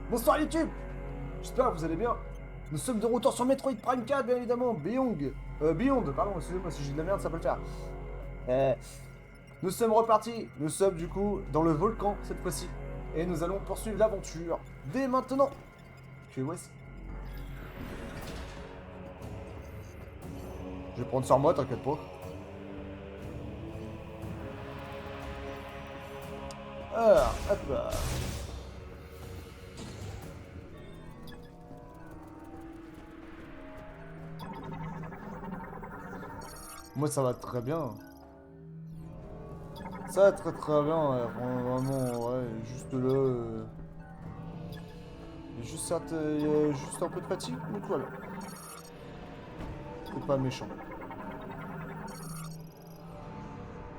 Bonsoir YouTube. J'espère que vous allez bien. Nous sommes de retour sur Metroid Prime 4, bien évidemment. Beyond, pardon, excusez-moi si j'ai de la merde, ça peut le faire. Euh, nous sommes repartis. Nous sommes du coup dans le volcan cette fois-ci. Et nous allons poursuivre l'aventure dès maintenant. Que voici. Je vais prendre sur moi, t'inquiète pas. Alors, hop là. Moi ça va très bien. Ça va très très bien, ouais, vraiment, ouais, juste là. Il y a juste, il y a juste un peu de fatigue, mais tout va bien. C'est pas méchant.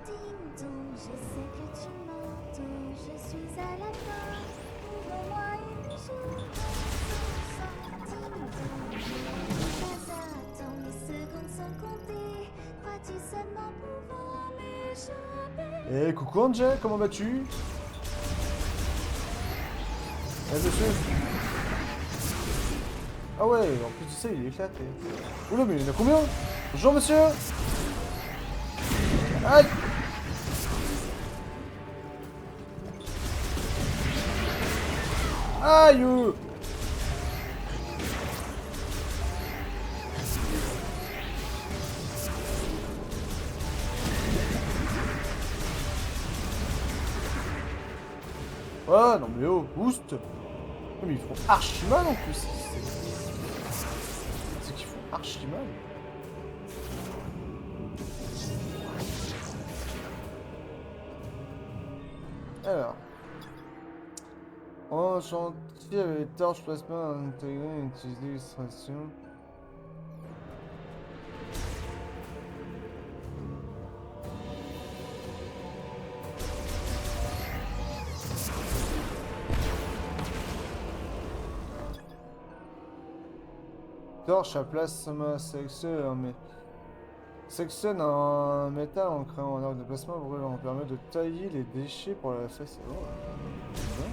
Ding dong, je sais que tu m'entends, je suis à la fin. Ouvre-moi une journée sans ding dong. Pas à temps, mes secondes sont comptées. Crois-tu seulement pouvoir m'échapper? Eh, coucou Angel, comment vas-tu? Eh, monsieur. Ah ouais, en plus de ça, il est éclaté. Oula, mais il y en a combien? Bonjour, monsieur. Aïe. Aïe. Ouais, non mais oh, boost. Mais ils font archi mal en plus. C'est qu'ils font archi mal. Alors. En chantier avec les torches plasma intégrées et utiliser l'illustration. Torche à plasma sectionne un métal en créant un arc de plasma brûlant. Permet de tailler les déchets pour la face. Oh, ouais.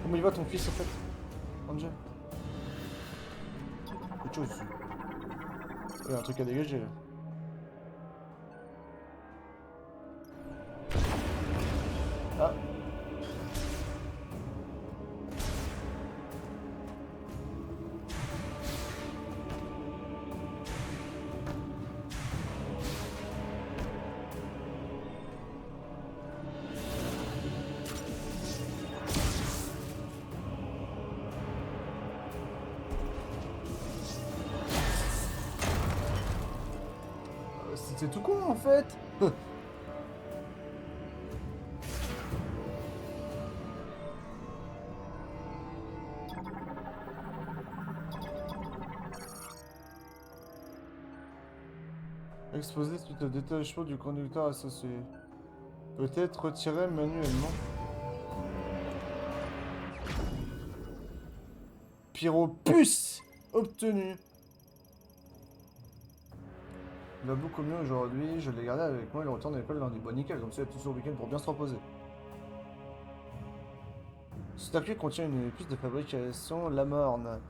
Comment il va ton fils en fait, Angel? Autre chose. Il y a un truc à dégager là. Ah. C'est tout con en fait. Exposé suite au détachement du conducteur associé. Peut-être retiré manuellement. Pyropuce obtenu. Il va beaucoup mieux aujourd'hui, je l'ai gardé avec moi, il retourne à l'école lundi. Bon nickel, comme ça il a tout sur le week-end pour bien se reposer. Ce circuit contient une puce de fabrication Lamorne.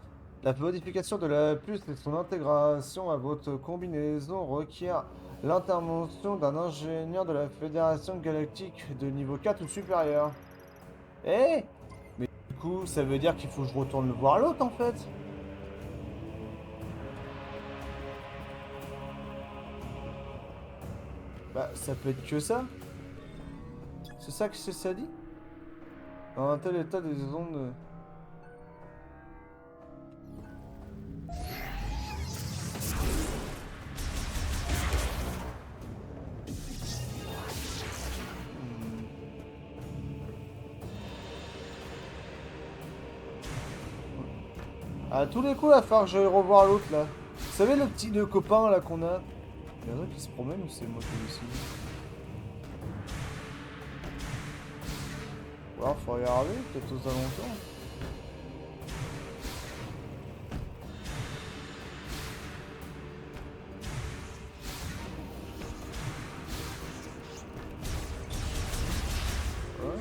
La modification de la puce et son intégration à votre combinaison requiert l'intervention d'un ingénieur de la Fédération Galactique de niveau 4 ou supérieur. Eh? Mais du coup, ça veut dire qu'il faut que je retourne le voir l'autre en fait. Bah, ça peut être que ça. C'est ça que ça dit? Dans un tel état des ondes... À tous les coups, il va falloir que j'aille revoir l'autre là. Vous savez le petit deux copains là qu'on a? Il y en a qui se promènent ou c'est moi qui le suis? Ou alors faut regarder, peut-être aux alentours. Ouais.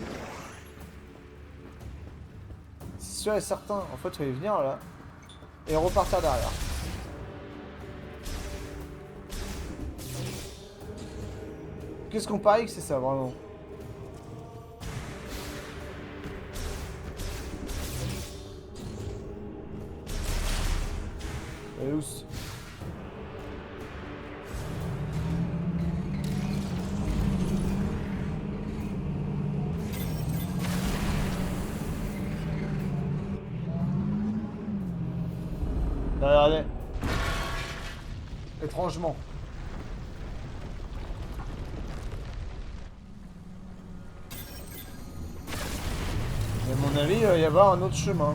sûr et certain. En fait, il fallait venir là et repartir derrière. Qu'est-ce qu'on parie que c'est ça, vraiment? Et où c'est... Regardez. Étrangement. Mais à mon avis, il va y avoir un autre chemin.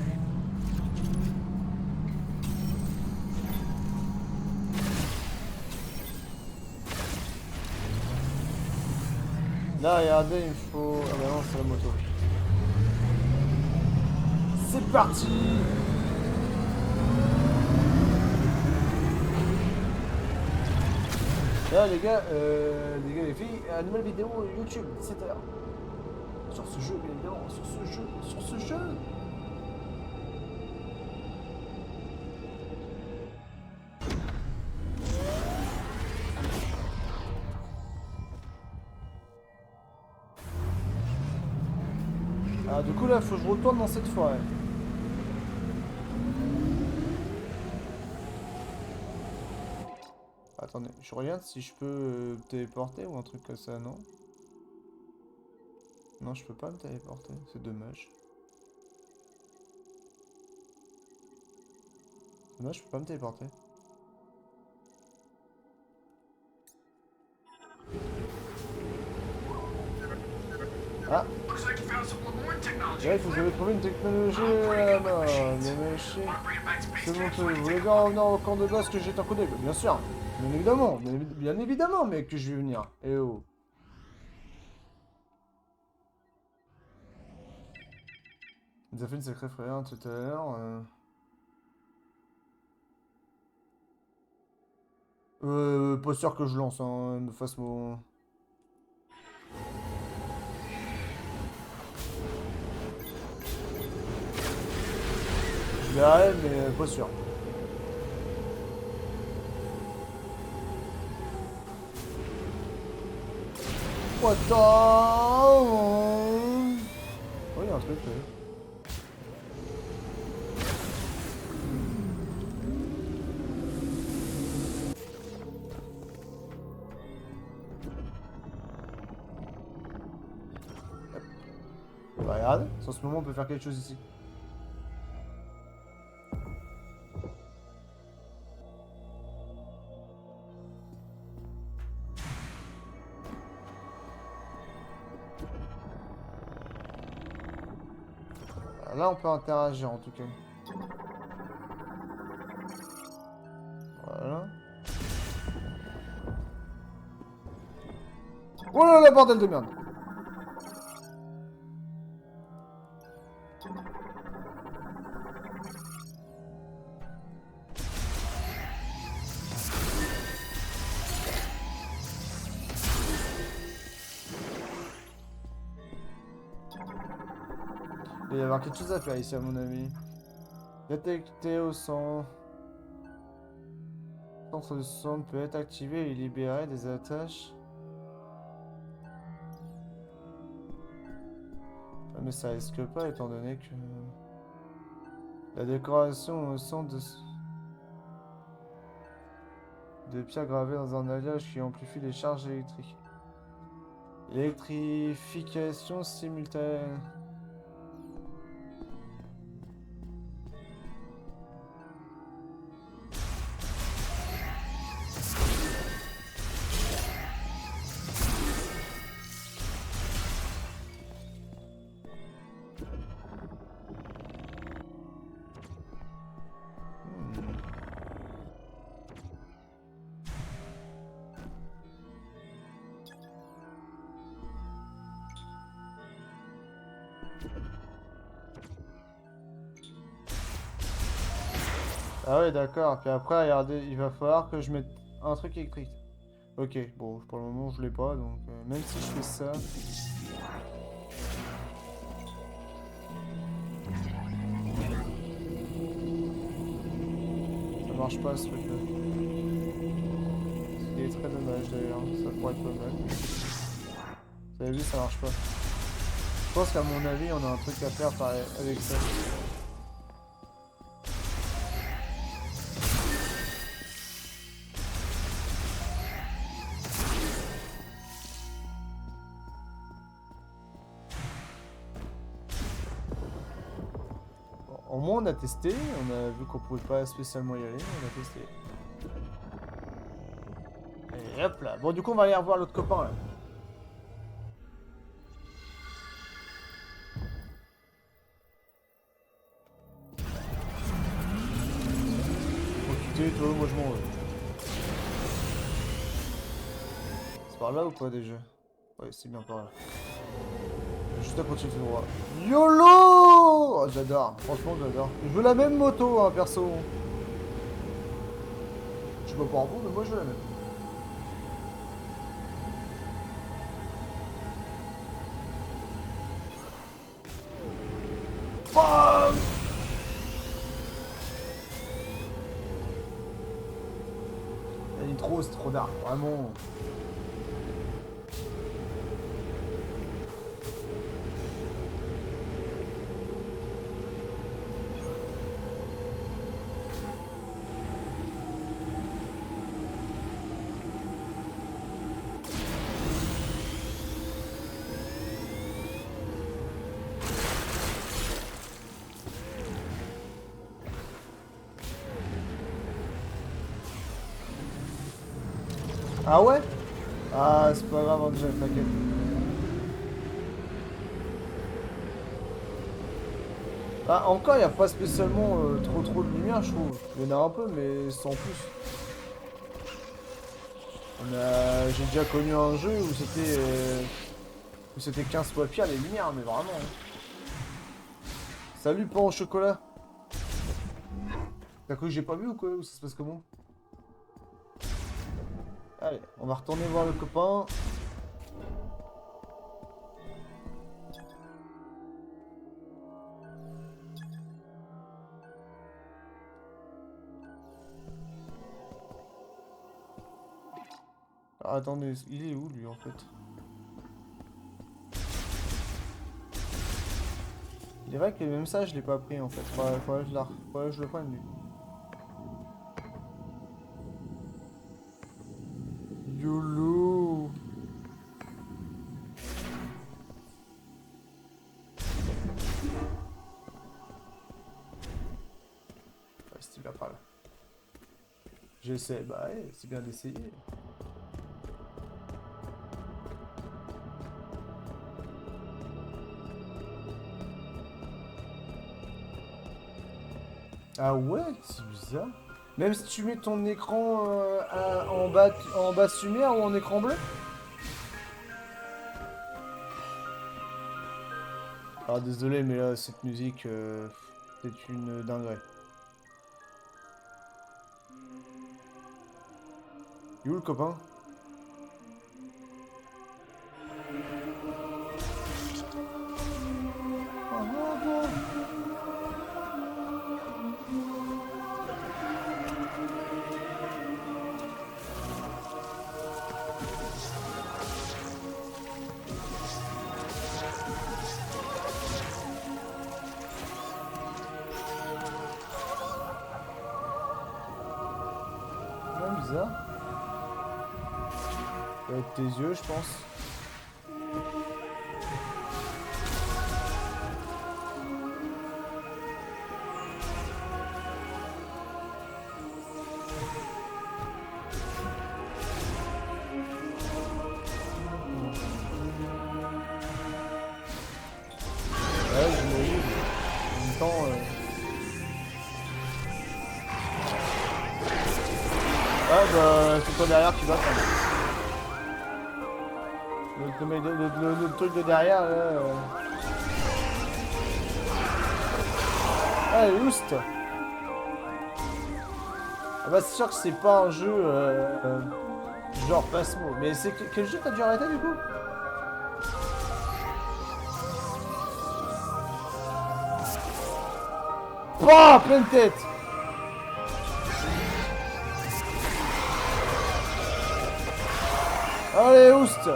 Là, regardez, il faut... Ah bah non, c'est la moto. C'est parti! Là, les gars, les filles, une nouvelle vidéo YouTube, 17h. Sur ce jeu, bien évidemment, sur ce jeu. Ah, du coup, là, faut que je retourne dans cette forêt. Attendez, je regarde si je peux téléporter ou un truc comme ça, non? Non, je peux pas me téléporter, c'est dommage. Dommage, je peux pas me téléporter. Ah! Là, il faut que j'avais trouvé une technologie là-bas. C'est bon, vous voulez bien revenir au camp de base que j'ai un coup d'œil? Bien sûr! Bien évidemment, mec, que je vais venir. Eh oh! Ils ont fait une sacrée frayeur tout à l'heure. Pas sûr que je lance, hein, me fasse mon... Je verrai, mais pas sûr. What the... Oh, il y a un truc, là. Bah, regarde, en ce moment on peut faire quelque chose ici. Là on peut interagir en tout cas. Voilà. Oh là là, bordel de merde! Il va y avoir quelque chose à faire ici à mon avis. Détecté au centre. Centre de sonde peut être activé et libérer des attaches. Ah, mais ça risque pas étant donné que... La décoration au centre de pierres gravées dans un alliage qui amplifie les charges électriques. Électrification simultanée. Ah ouais, d'accord. Puis après, regardez, il va falloir que je mette un truc électrique. Ok, bon, pour le moment, je l'ai pas, donc même si je fais ça... marche pas ce truc là. Ce qui est très dommage d'ailleurs, ça pourrait être pas mal. Vous avez vu, ça marche pas. Je pense qu'à mon avis, on a un truc à faire avec ça. Au moins on a testé, on a vu qu'on pouvait pas spécialement y aller, on a testé. Et hop là. Bon du coup on va aller revoir l'autre copain là. Faut quitter toi, moi je m'en vais. C'est par là ou pas déjà? Ouais c'est bien par là. Juste à continuer tout droit. YOLO! Oh, j'adore, franchement j'adore. Je veux la même moto, hein, perso. Je sais pas pour vous, mais moi je veux la même. BAM! La nitro, c'est trop d'art, vraiment. Ah ouais? Ah, c'est pas grave, Angel, t'inquiète. Ah, encore, il n'y a pas spécialement trop de lumière, je trouve. Il y en a un peu, mais sans plus. J'ai déjà connu un jeu où c'était 15 fois pire les lumières, mais vraiment. Hein. Salut, pain au chocolat. T'as cru que j'ai pas vu ou quoi? Ou ça se passe comment? Allez, on va retourner voir le copain. Ah, attendez, il est où lui en fait? Il est vrai que même ça je l'ai pas pris en fait. Faudrait que je le prenne lui. YOLO! Ouais, c'était bien pas là. J'essaie, bah ouais, c'est bien d'essayer. Ah ouais, c'est bizarre. Même si tu mets ton écran en basse lumière ou en écran bleu? Ah désolé, mais là, cette musique, c'est une dinguerie. Il est où le copain? Ouais, bizarre. Ça va être tes yeux, je pense. Ouais, j'imagine. En même temps, ah bah, c'est toi derrière qui va prendre. Le truc de derrière, là... Ah, Loust! Ah bah, c'est sûr que c'est pas un jeu genre Pasmo. Mais c'est quel jeu t'as dû arrêter du coup? Pouah, pleine tête! Allez, oust!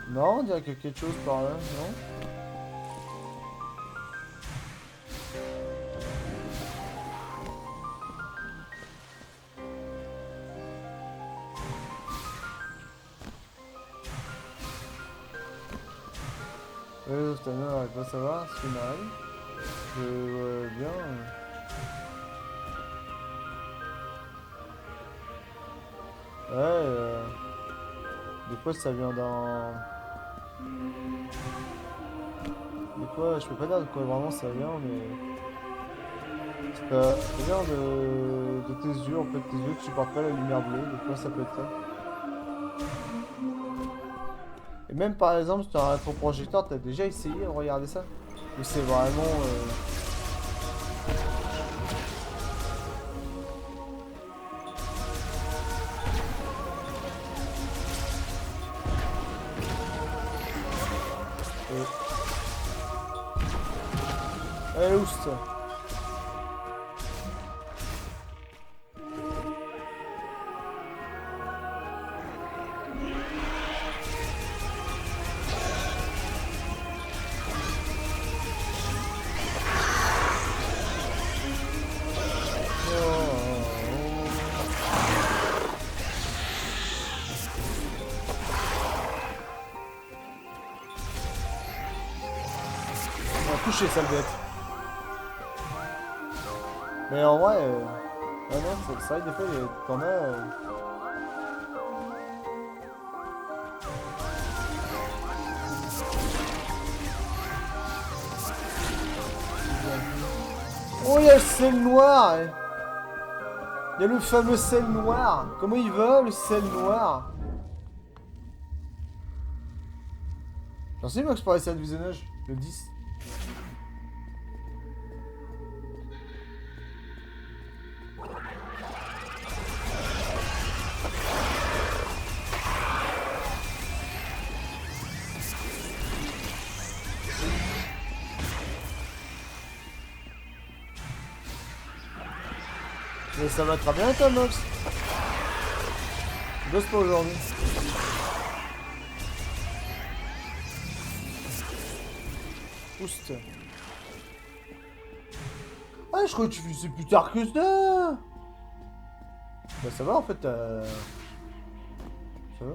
Non, on dirait qu'il y a quelque chose par là, non? Stamina, à quoi ça va? Ce qui m'arrive? Bien. Ouais, des fois ça vient dans... Des fois, je peux pas dire de quoi vraiment ça vient, mais... Ça vient de tes yeux, en fait, tes yeux qui supportent pas la lumière bleue, des fois ça peut être ça. Et même par exemple, sur un rétroprojecteur, t'as déjà essayé de regarder ça? Ou c'est vraiment... Allez, oust! On va toucher, sale bête. Mais en vrai, ah non, c'est vrai que des fois, t'en as... Oh, il y a le sel noir! Il y a le fameux sel noir! Comment il va, le sel noir? J'en sais, moi, que je parlais ça de visionnage, le 10. Mais ça va très bien, toi, Mox. Tu bosses pas aujourd'hui. Oust. Ah, je crois que tu faisais plus tard que ça. Bah ça va, en fait, ça va.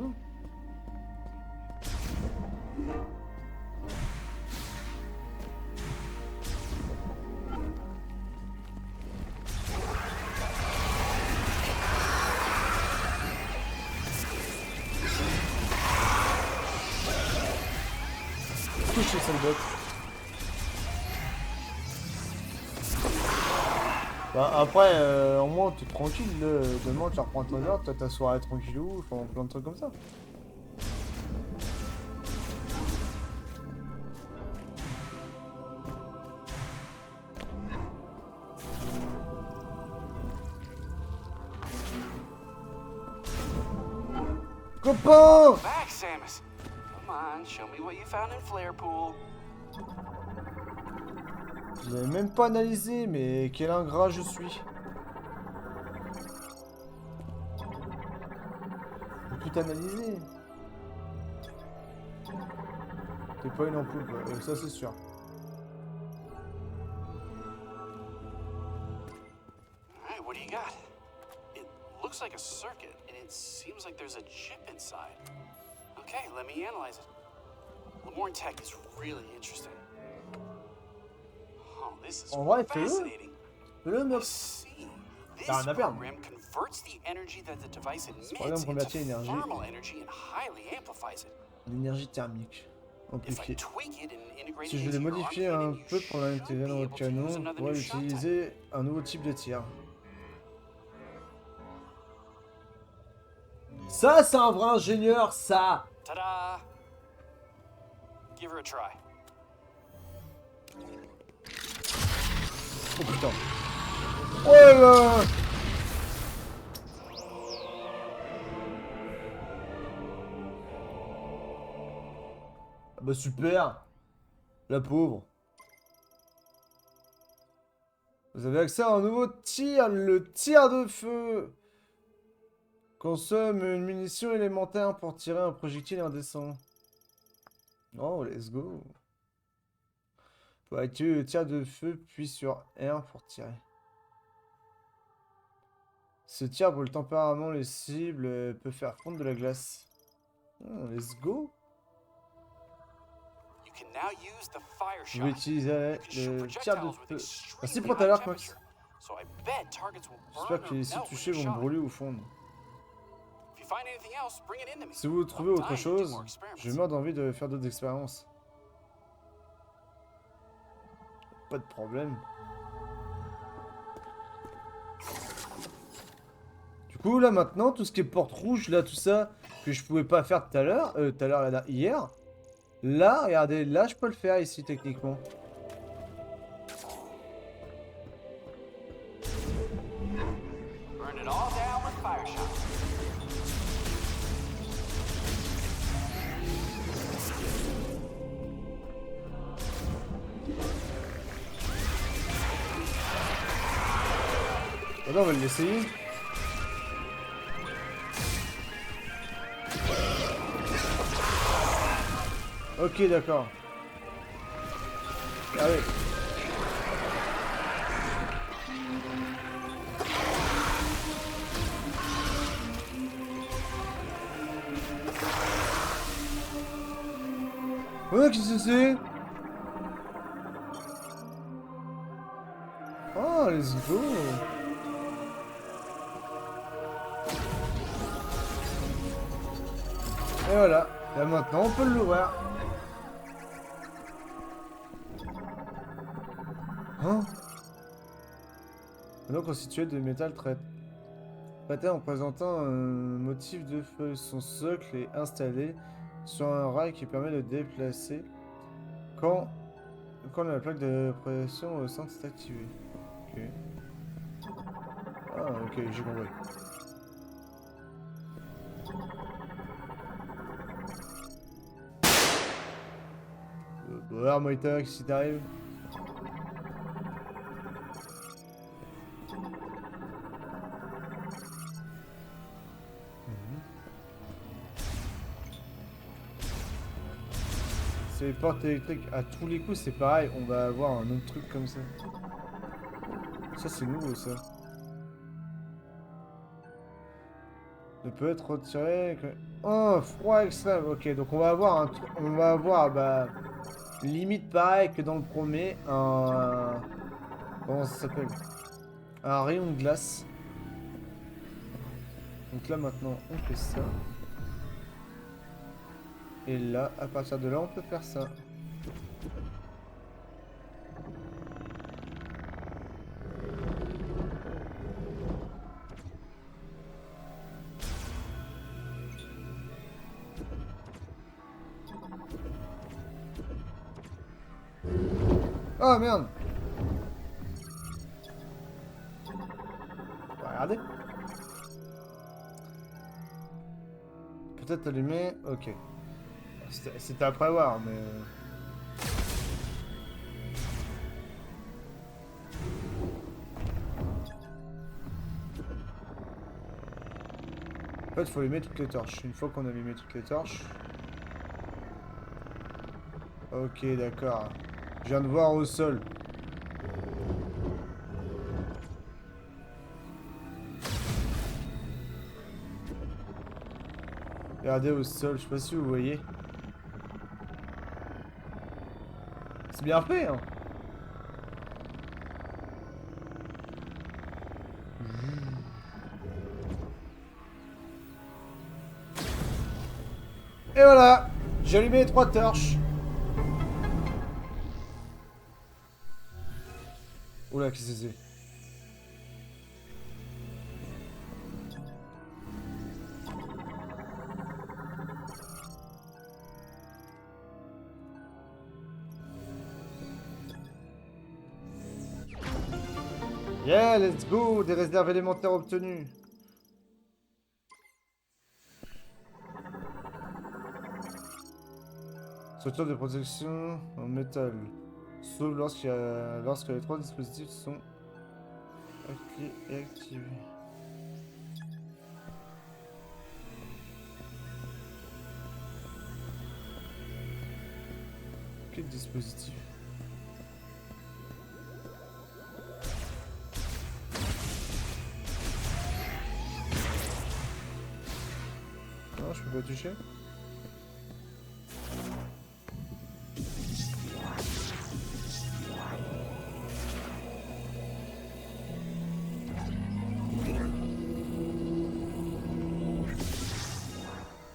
Touché, sale bête. Bah après, au moins t'es tranquille, là. Demain tu reprends ton heure, toi ta soirée tranquillou, enfin plein de trucs comme ça. Copain! Back, Samus. Come on, show me what you found in Flarepool. Je l'avais même pas analysé, mais quel ingrat je suis. Faut tout analyser. T'es pas une ampoule, quoi. Ça c'est sûr. Alright, what do you got? It looks like a circuit, and it seems like there's a chip inside. Okay, let me analyze it. the Morn tech is really interesting. Oh, this is En vrai, fais-le. fascinating. Fais-le, I mec. see. T'as This rien à perdre. program converts the energy that the device emits programme into convertit l'énergie. thermal energy and highly amplifies it. L'énergie thermique. If I Amplifiée. tweak it and integrate Si it je into l'ai your modifié arm un cannon, you peu pour should l'intégrer dans be votre able to use canon, another pour new shot type. utiliser un nouveau type de tir. Ça, c'est un vrai ingénieur, ça! Ta-da! Give her a try. Oh putain. Oh là là! Ah bah super! La pauvre. Vous avez accès à un nouveau tir, le tir de feu. Consomme une munition élémentaire pour tirer un projectile indécent. Oh, let's go. Pour activer le tir de feu, puis sur R pour tirer. Ce tir brûle temporairement les cibles, peut faire fondre de la glace. Oh, let's go. You can now use the fire Je vais shot. utiliser You can shoot le tir de projectiles with feu. Merci extremely pour tout à l'heure, high Cox. temperature. So I bet targets will J'espère burn que or les cibles melt when touchées you're vont shot. brûler ou fondre. If you find anything else, bring it into me. Si vous trouvez I'm autre dying to do chose, more experiments. je meurs d'envie de faire d'autres expériences. Pas de problème. Du coup, là, maintenant, tout ce qui est porte rouge, là, tout ça, que je pouvais pas faire tout à l'heure, là, hier. Là, regardez, là, je peux le faire ici, techniquement. Burn it all down with fire shot. Voilà, on va l'essayer. Ok, d'accord. Ah oui. Ouais, qu'est-ce que c'est? Oh, let's go. Et voilà. Là maintenant, on peut l'ouvrir. Hein? Maintenant constitué de métal traité en présentant un motif de feu. Son socle est installé sur un rail qui permet de déplacer quand la plaque de pression au centre est activée. Ok. Ah, ok, j'ai compris. Bon, Moïta, qu'est-ce qui t'arrive? C'est les portes électriques à tous les coups, c'est pareil, on va avoir un autre truc comme ça. Ça c'est nouveau ça. Ne peut être retiré que... Oh, froid extrême, ok, donc on va avoir bah, limite pareil que dans le premier, un... Comment ça s'appelle? Un rayon de glace. Donc là maintenant, on fait ça. Et là, à partir de là, on peut faire ça. Oh merde! Regardez. Peut-être allumer. Ok. C'était à prévoir, mais... En fait, il faut allumer toutes les torches. Une fois qu'on a allumé toutes les torches... Ok, d'accord. Je viens de voir au sol. Regardez au sol, je sais pas si vous voyez. C'est bien fait, hein. Et voilà, j'ai allumé les 3 torches. Oula, qu'est-ce que c'est? Yeah, let's go! Des réserves élémentaires obtenues. Structure de protection en métal. Sauf lorsque les 3 dispositifs sont activés et activés. Quel dispositif? Non, je peux pas toucher.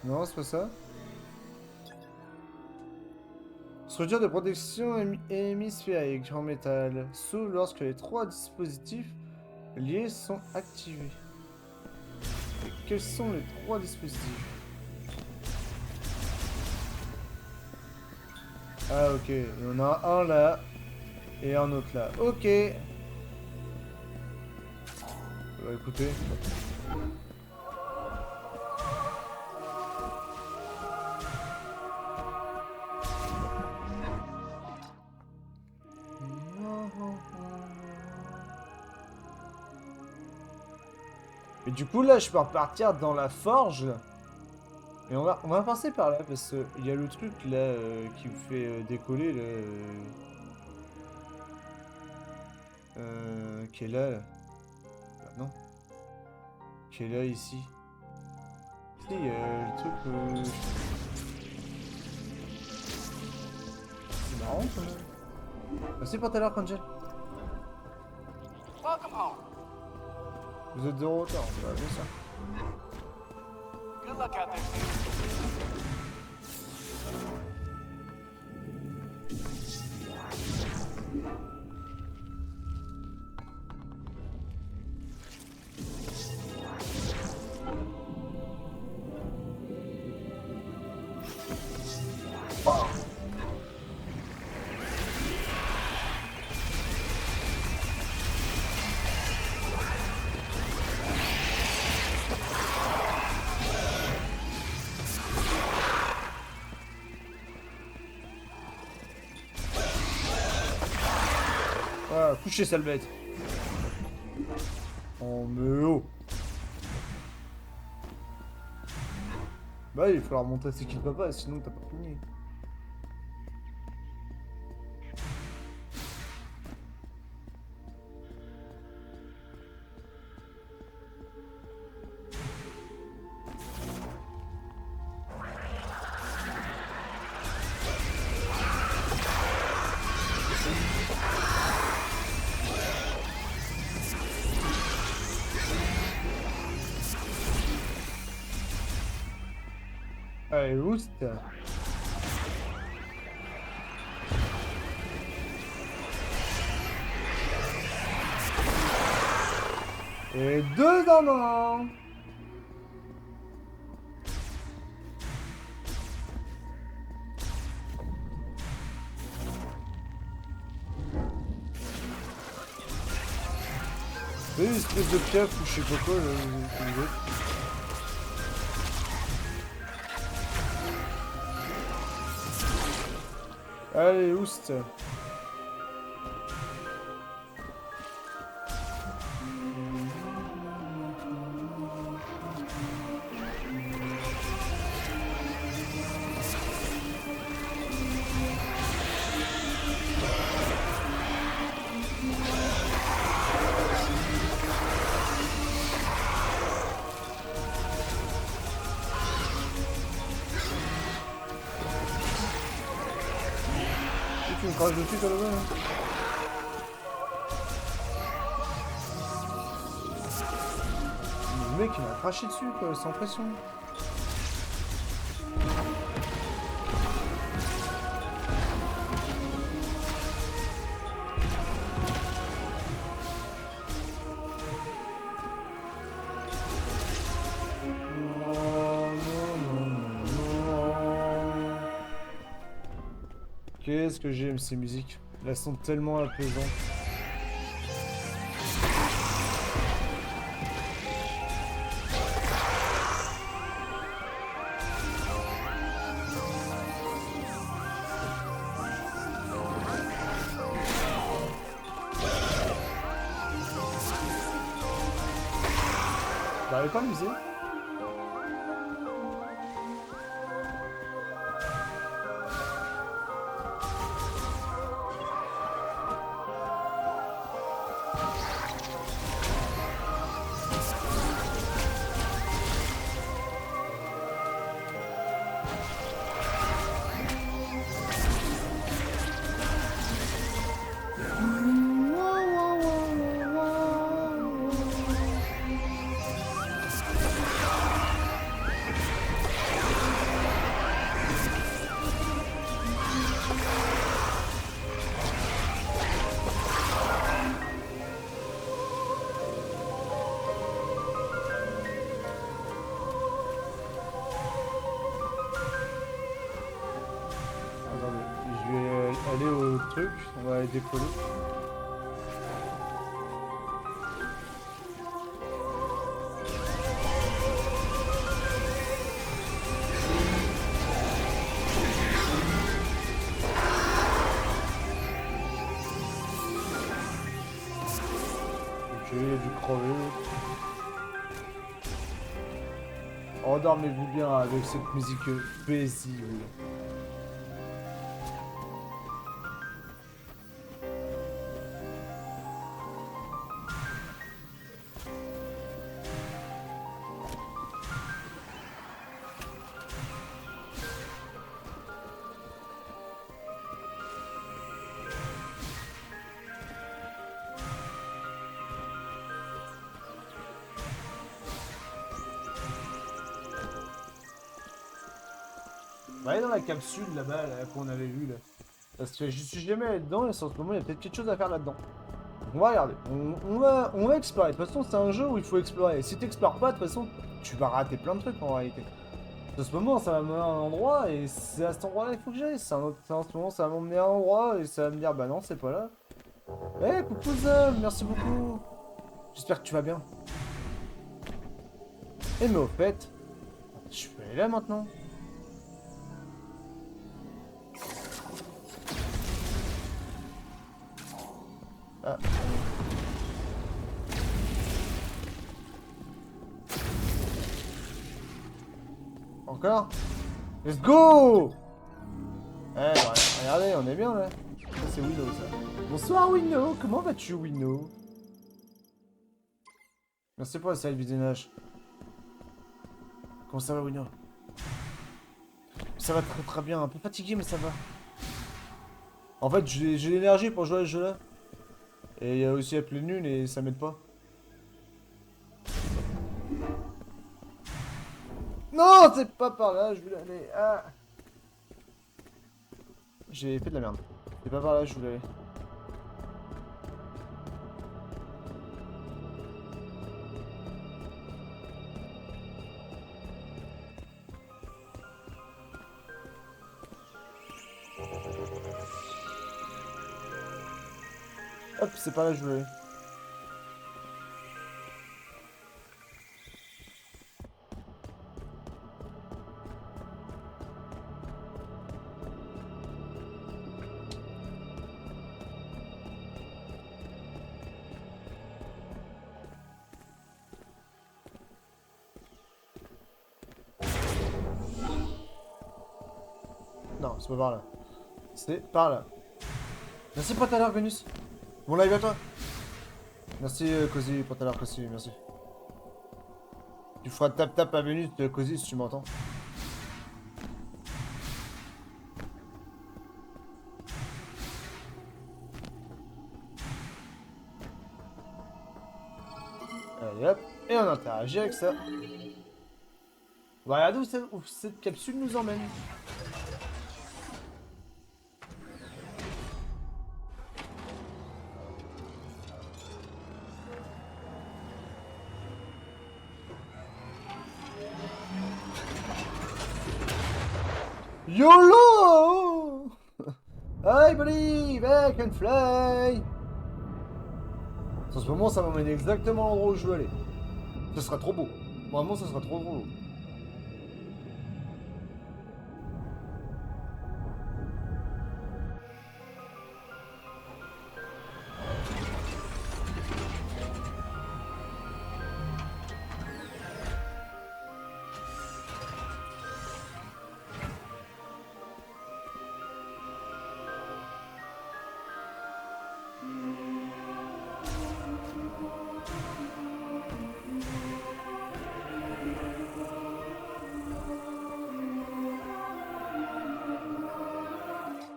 Non, c'est pas ça. Structure de protection hémisphérique en métal. Sauf lorsque les 3 dispositifs liés sont activés. Et quels sont les 3 dispositifs? Ah ok, il y en a un là et un autre là. Ok. Bah écoutez. Et du coup là je peux repartir dans la forge. Et on va passer par là parce qu'il y a le truc là qui me fait décoller là. Qui est là. Bah, non. Qui est là ici. Si, il y a le truc. C'est marrant quand même. Merci pour tout à l'heure, Angel. Welcome home. Vous êtes de retard, bah bien ça. Good luck out there, Steve. Ah, couchez, sale bête. Oh, mais oh. Bah, il va falloir monter ce qu'il peut pas, sinon t'as pas fini. Allez, oust. Et 2 en un. Vous voyez l'espèce de piaf ou je sais pas quoi, le Allez, oust. Tu me craches dessus, toi, là-bas, là? Le mec, il m'a craché dessus, quoi, sans pression. Qu'est-ce que j'aime ces musiques. Elles sont tellement apaisantes. T'arrives pas à miser? Attendez, je vais aller au truc, on va aller décoller. Ok, il a dû crever. Endormez-vous bien avec cette musique paisible. On va aller dans la capsule là-bas là, qu'on avait vue là. Parce que je suis jamais allé dedans et en ce moment il y a peut-être quelque chose à faire là-dedans. Donc on va regarder. On va explorer. De toute façon c'est un jeu où il faut explorer. Si tu n'explores pas, de toute façon tu vas rater plein de trucs en réalité. En ce moment ça va m'amener à un endroit et c'est à cet endroit là qu'il faut que j'aille. En ce moment ça va m'emmener à un endroit et ça va me dire bah non c'est pas là. Eh coucou Zom, merci beaucoup. J'espère que tu vas bien. Et mais au fait, je peux aller là maintenant. Ah. Encore? Let's go! Eh, bah, regardez, on est bien là. Ça c'est Winnow ça. Bonsoir Winnow, comment vas-tu Winnow? Merci pour la série de visionnage. Comment ça va Winnow? Ça va très très bien, un peu fatigué mais ça va. En fait j'ai l'énergie pour jouer à ce jeu là. Et il y a aussi la pleine lune et ça m'aide pas. Non, c'est pas par là, je voulais aller. Ah. J'ai fait de la merde. C'est pas par là, je voulais aller. Hop, c'est pas là que je voulais aller. Non, c'est pas par là. C'est par là. Merci pour ta Gunus. Bon live à toi. Merci Cozy pour ta Cozy, merci. Tu feras tap à Vénus de Cozy si tu m'entends. Allez hop, et on interagit avec ça. On va regarder où cette capsule nous emmène. YOLO! I believe I can fly! En ce moment, ça m'emmène exactement à l'endroit où je veux aller. Ce sera trop beau. Vraiment, ça sera trop beau.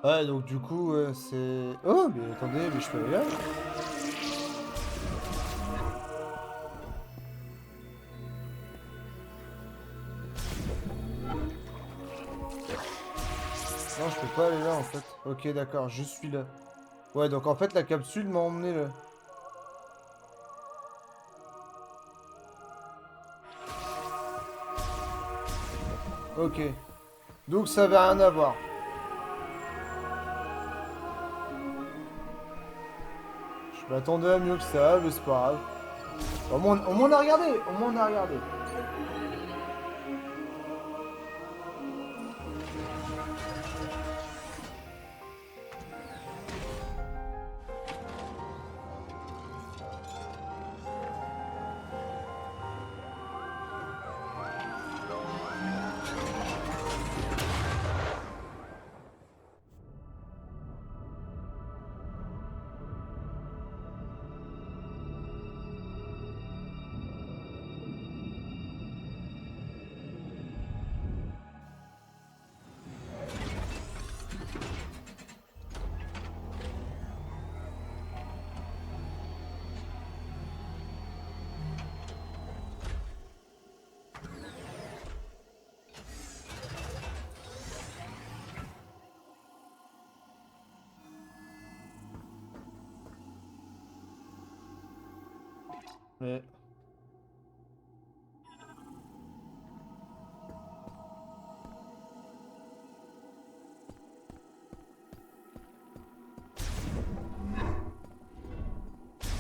Ouais, donc du coup, c'est... Oh, mais attendez, mais je peux aller là? Non, je peux pas aller là, en fait. Ok, d'accord, je suis là. Ouais, donc en fait, la capsule m'a emmené là. Ok. Donc ça avait rien à voir. Je m'attendais à mieux que ça, mais c'est pas grave. Au moins on a regardé, au moins on a regardé. Mais...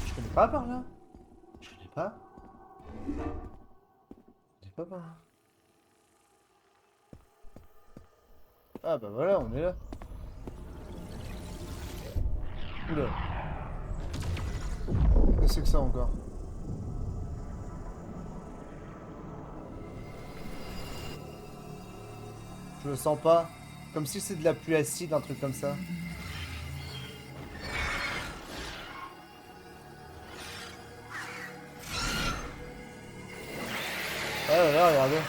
Je connais pas par là. Je connais pas. Je connais pas par là. Ah bah voilà, on est là. Oula. Qu'est-ce que c'est que ça encore? Je le sens pas. Comme si c'est de la pluie acide, un truc comme ça. Ah là là, regardez.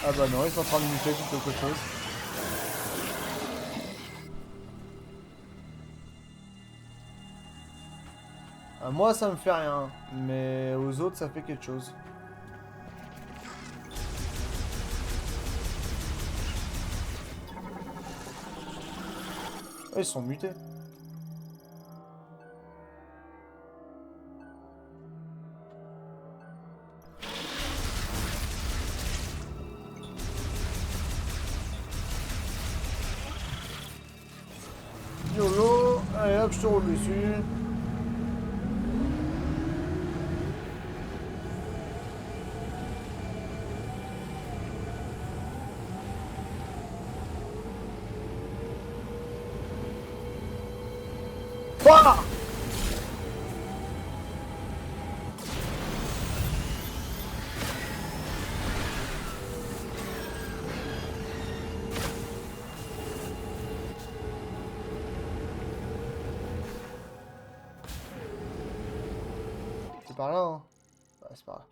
Ah bah non, ils sont en train de muter plutôt qu'autre chose. À moi ça me fait rien, mais aux autres ça fait quelque chose. Ah, ils sont mutés. YOLO, allez hop, je te roule dessus. Bah! C'est par là, hein? Ouais, c'est par là.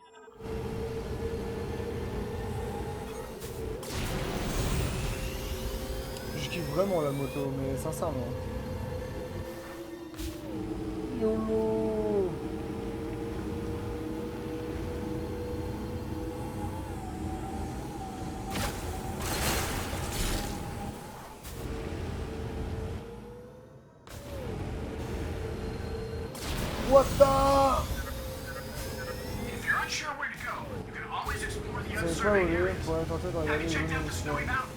kiffe vraiment la moto, mais sincèrement. YOLO. What the? If you're unsure where to go, you can always explore the other C'est pas survey où areas. pour aller tenter de Have regarder you les checked out the zones snowy enneigées. mountain?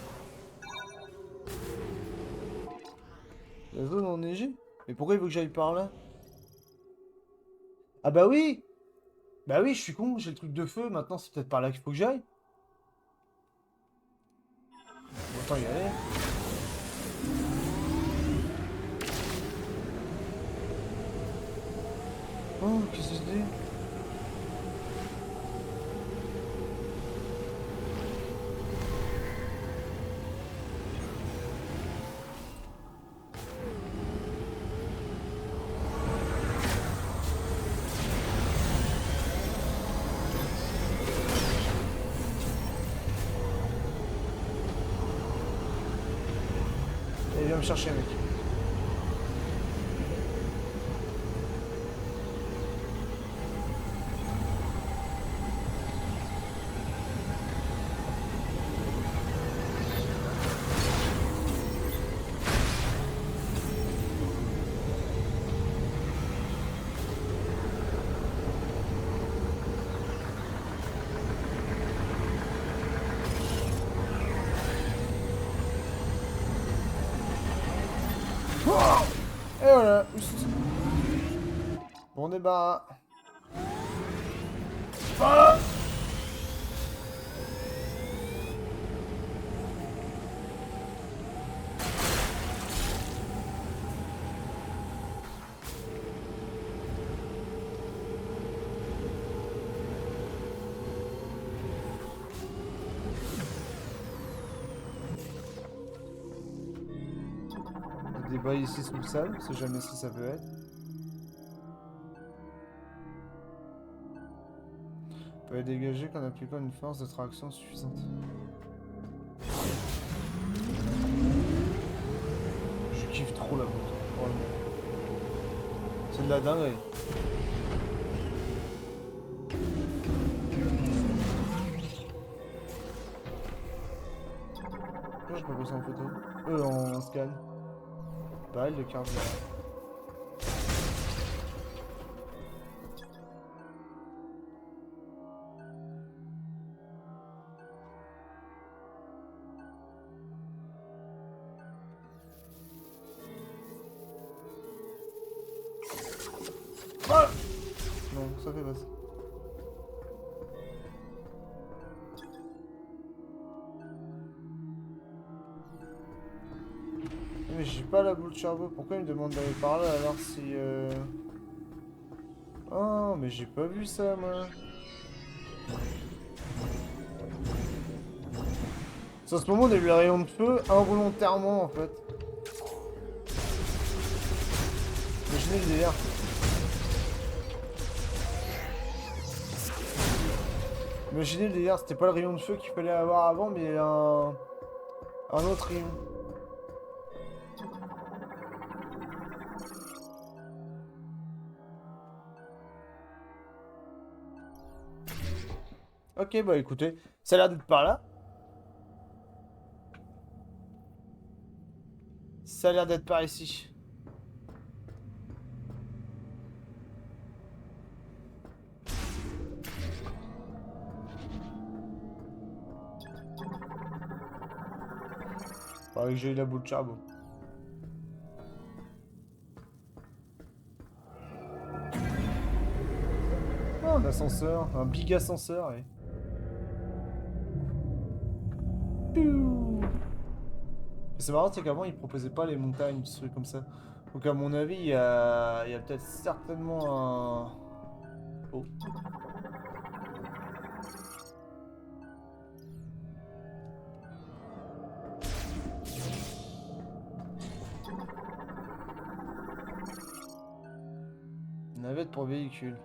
La zone enneigée? Mais pourquoi il veut que j'aille par là? Ah bah oui! Bah oui, je suis con, j'ai le truc de feu, maintenant c'est peut-être par là qu'il faut que j'aille. Bon, autant y aller. Oh, qu'est-ce que c'est? Il vient me chercher, mec. Et voilà. Bon débarras. Ah! Des bails ici sous le sol, on sait jamais si ça peut être. On peut être dégagé qu'en appliquant une force de traction suffisante. Je kiffe trop la moto, vraiment. C'est de la dinguerie. Pourquoi j'ai pas pris ça en photo? En scan. Balle de carburant. Ah! Non, ça fait pas ça. Mais j'ai pas la boule de charbon. Pourquoi il me demande d'aller par là alors si Oh, mais j'ai pas vu ça moi. C'est en ce moment on a eu le rayon de feu involontairement en fait. Imaginez le délire. Imaginez le délire, c'était pas le rayon de feu qu'il fallait avoir avant mais un autre rayon. Ok, bah écoutez, ça a l'air d'être par là. Ça a l'air d'être par ici. Faudrait que j'ai eu la boule de charbon. Oh, un ascenseur, un big ascenseur. Et... C'est marrant, c'est qu'avant, ils proposaient pas les montagnes, des trucs comme ça. Donc à mon avis, il y a peut-être certainement un... Oh. Navette pour véhicule.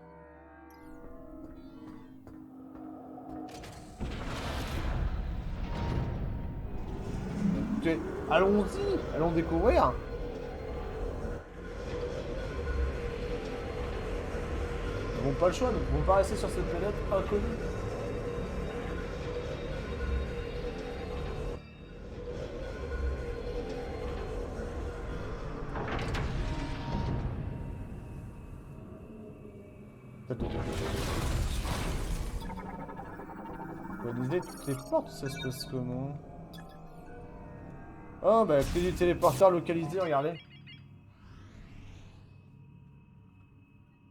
Ok, allons-y, allons découvrir. Nous n'avons pas le choix, nous ne pouvons pas rester sur cette planète inconnue. Organiser toutes les portes, ça se passe comment? Oh bah clé du téléporteur localisé, regardez.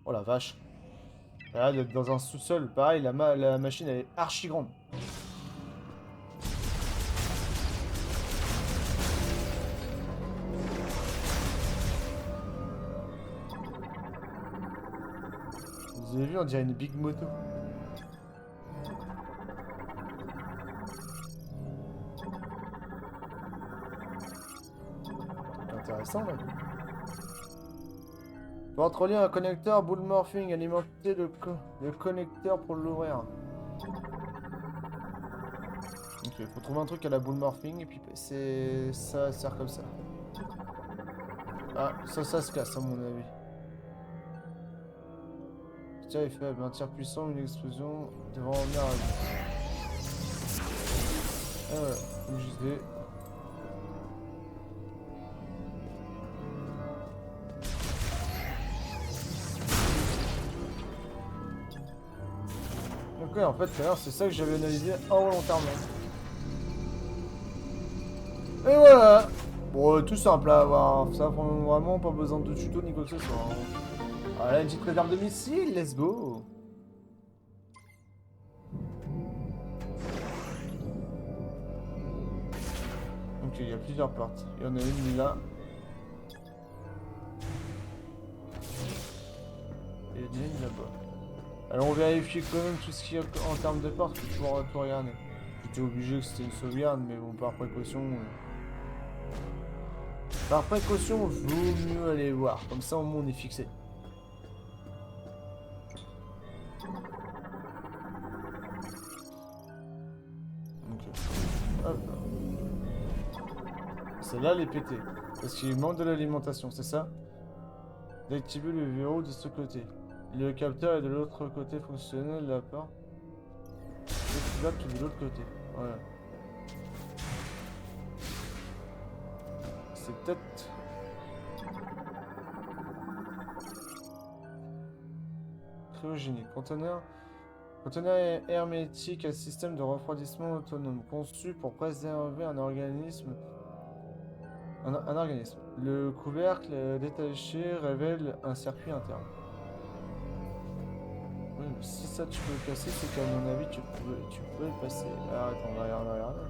Oh la vache. Là, d'être dans un sous-sol, pareil, la machine elle est archi grande. Vous avez vu, on dirait une big moto. Intéressant là. Pour relier un connecteur boule morphing, alimenter le connecteur pour l'ouvrir. Ok, faut trouver un truc à la boule morphing et puis ça sert comme ça. Ah, ça se casse à mon avis. Tiens, est faible, un tir puissant, une explosion devant revenir à vie. Et voilà, comme je disais. Donc ouais, en fait, tout à l'heure, c'est ça que j'avais analysé involontairement. Et voilà. Bon, tout simple à avoir. Ça prend vraiment pas besoin de tuto ni quoi que ce soit. Hein. Voilà, une petite réserve de missiles, let's go. Ok, il y a plusieurs portes. Il y en a une là. Et une là-bas. Alors on vérifie quand même tout ce qu'il y a en termes de portes pour tout regarder. J'étais obligé que c'était une sauvegarde, mais bon, par précaution... Par précaution, vaut mieux aller voir. Comme ça, au moins, on est fixé. Ok. Hop. Celle-là, elle est pétée. Parce qu'il manque de l'alimentation, c'est ça? D'activer le verrou de ce côté. Le capteur est de l'autre côté fonctionnel, la porte. Le pilote qui est de l'autre côté. Voilà. C'est peut-être... Cryogénique. Conteneur hermétique à système de refroidissement autonome. Conçu pour préserver un organisme. Un organisme. Le couvercle détaché révèle un circuit interne. Oui, mais si ça tu peux le casser, c'est qu'à mon avis tu peux le passer. Ah, attends, on va regarder.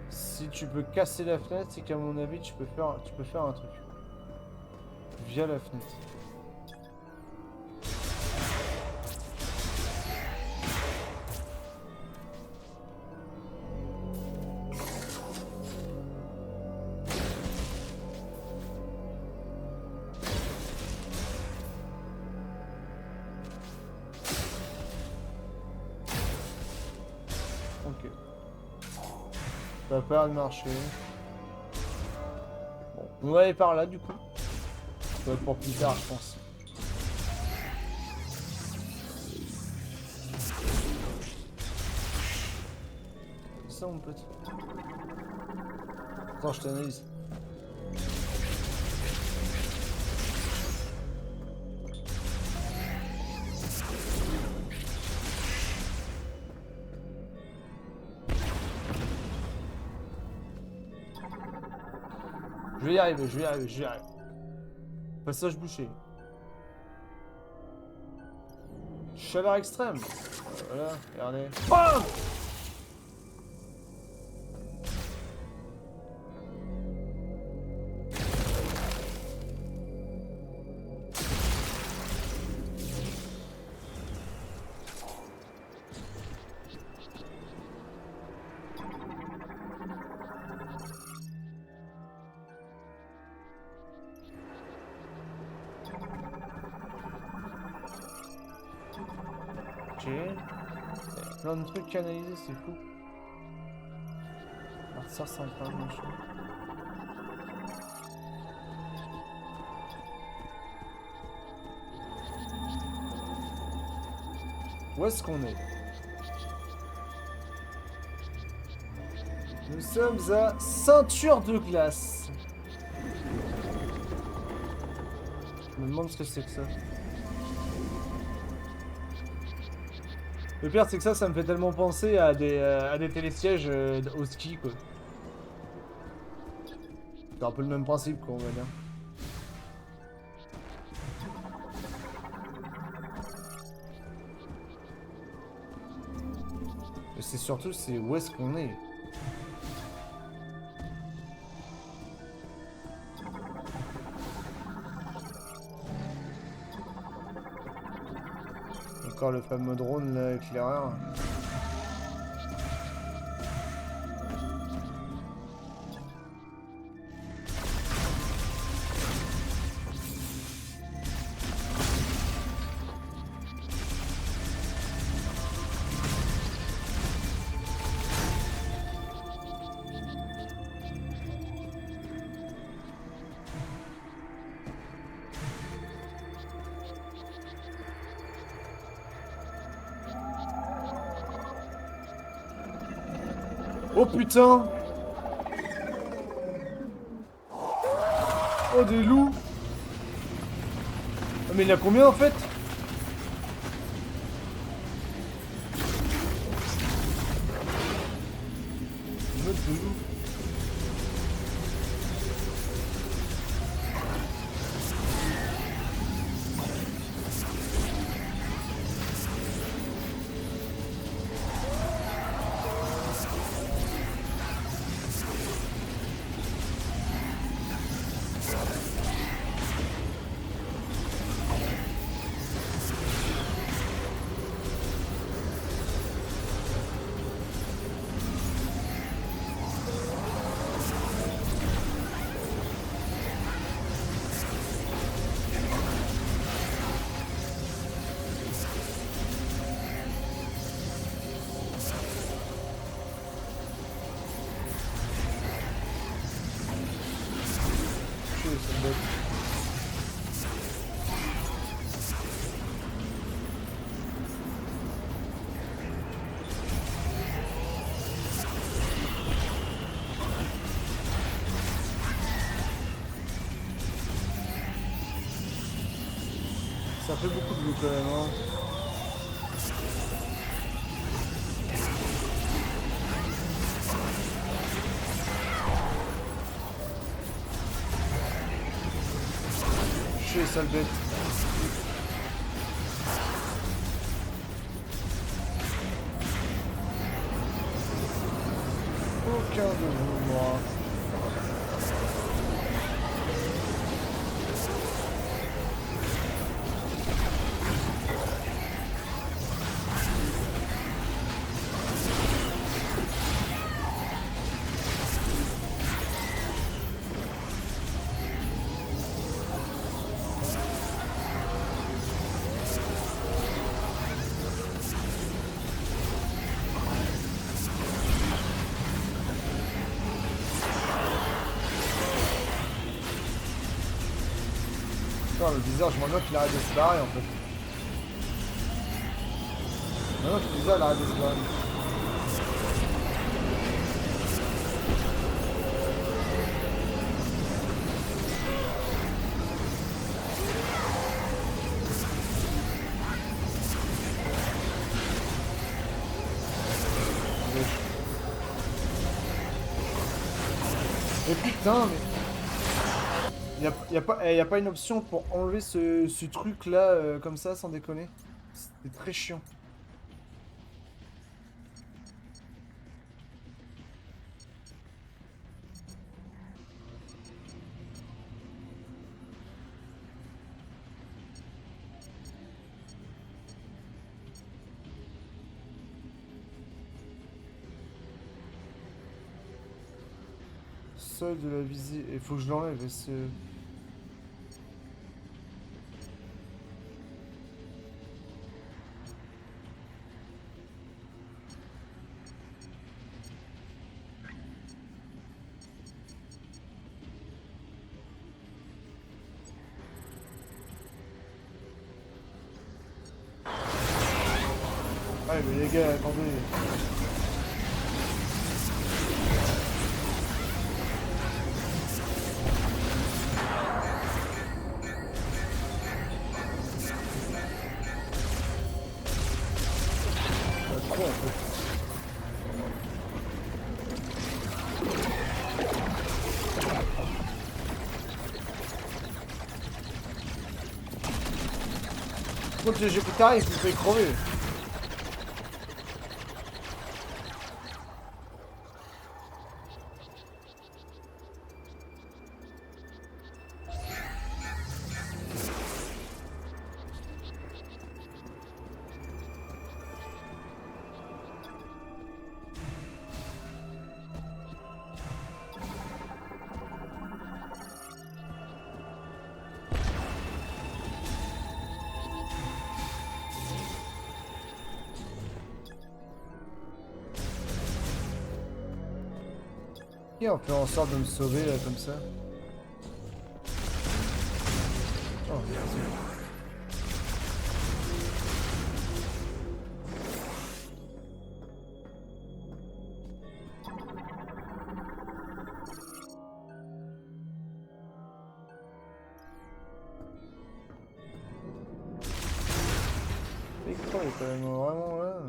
Si tu peux casser la fenêtre, c'est qu'à mon avis tu peux faire un truc. Via la fenêtre. Ok. Ça va pas marcher. Bon, on va aller par là du coup. Ça va être pour plus tard, je pense. C'est ça mon pote. Attends, je t'analyse. Je vais y arriver. Passage bouché. Chaleur extrême. Voilà, regardez. BAM! Ok. Plein de trucs canalisés, c'est fou. Ça ressemble pas à machin. Où est-ce qu'on est? Nous sommes à Ceinture de glace. Je me demande ce que c'est que ça. Le pire, c'est que ça me fait tellement penser à des télésièges au ski, quoi. C'est un peu le même principe, quoi, on va dire. Mais c'est surtout, c'est où est-ce qu'on est? Encore le fameux drone, là, éclaireur. Oh putain! Oh des loups! Ah, mais il y en a combien en fait? Meute de loups. C'est bête. Ça fait beaucoup de loups quand même, hein. Chier, sale bête. Aucun de vous, moi. Putain, le bizarre, je m'en qu'il arrête de se barrer en fait. Maintenant que le bizarre, il arrête de se barrer. Mais putain, mais... Y a pas une option pour enlever ce truc là comme ça sans déconner. C'est très chiant. Seuil de la visée. Il faut que je l'enlève. Ouais, mais les gars, attendez. Trop en fait. Contre le GP carré, il vous fait crever. Et on fait en sorte de me sauver là, comme ça. Oh, merci. L'écran est quand même vraiment là.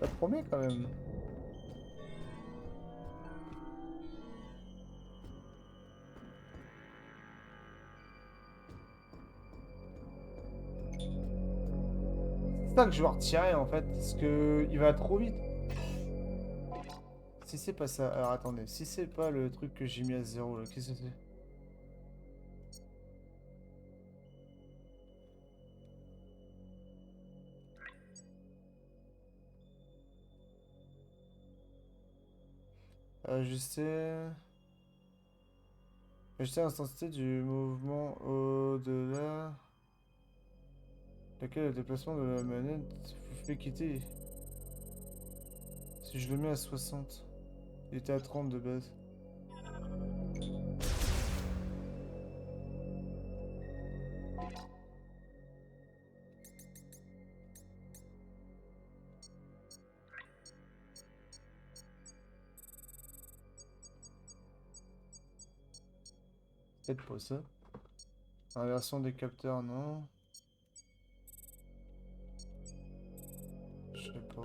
Ça promet quand même. C'est ça que je vais retirer en fait, parce que il va trop vite. Si c'est pas ça, alors attendez, si c'est pas le truc que j'ai mis à 0, là, qu'est-ce que c'est? Ajuster... Ajuster l'intensité du mouvement au-delà... Laquelle le déplacement de la manette vous fait quitter. Si je le mets à 60. Il était à 30 de base. Peut-être pas ça. Inversion des capteurs, non. Je sais pas.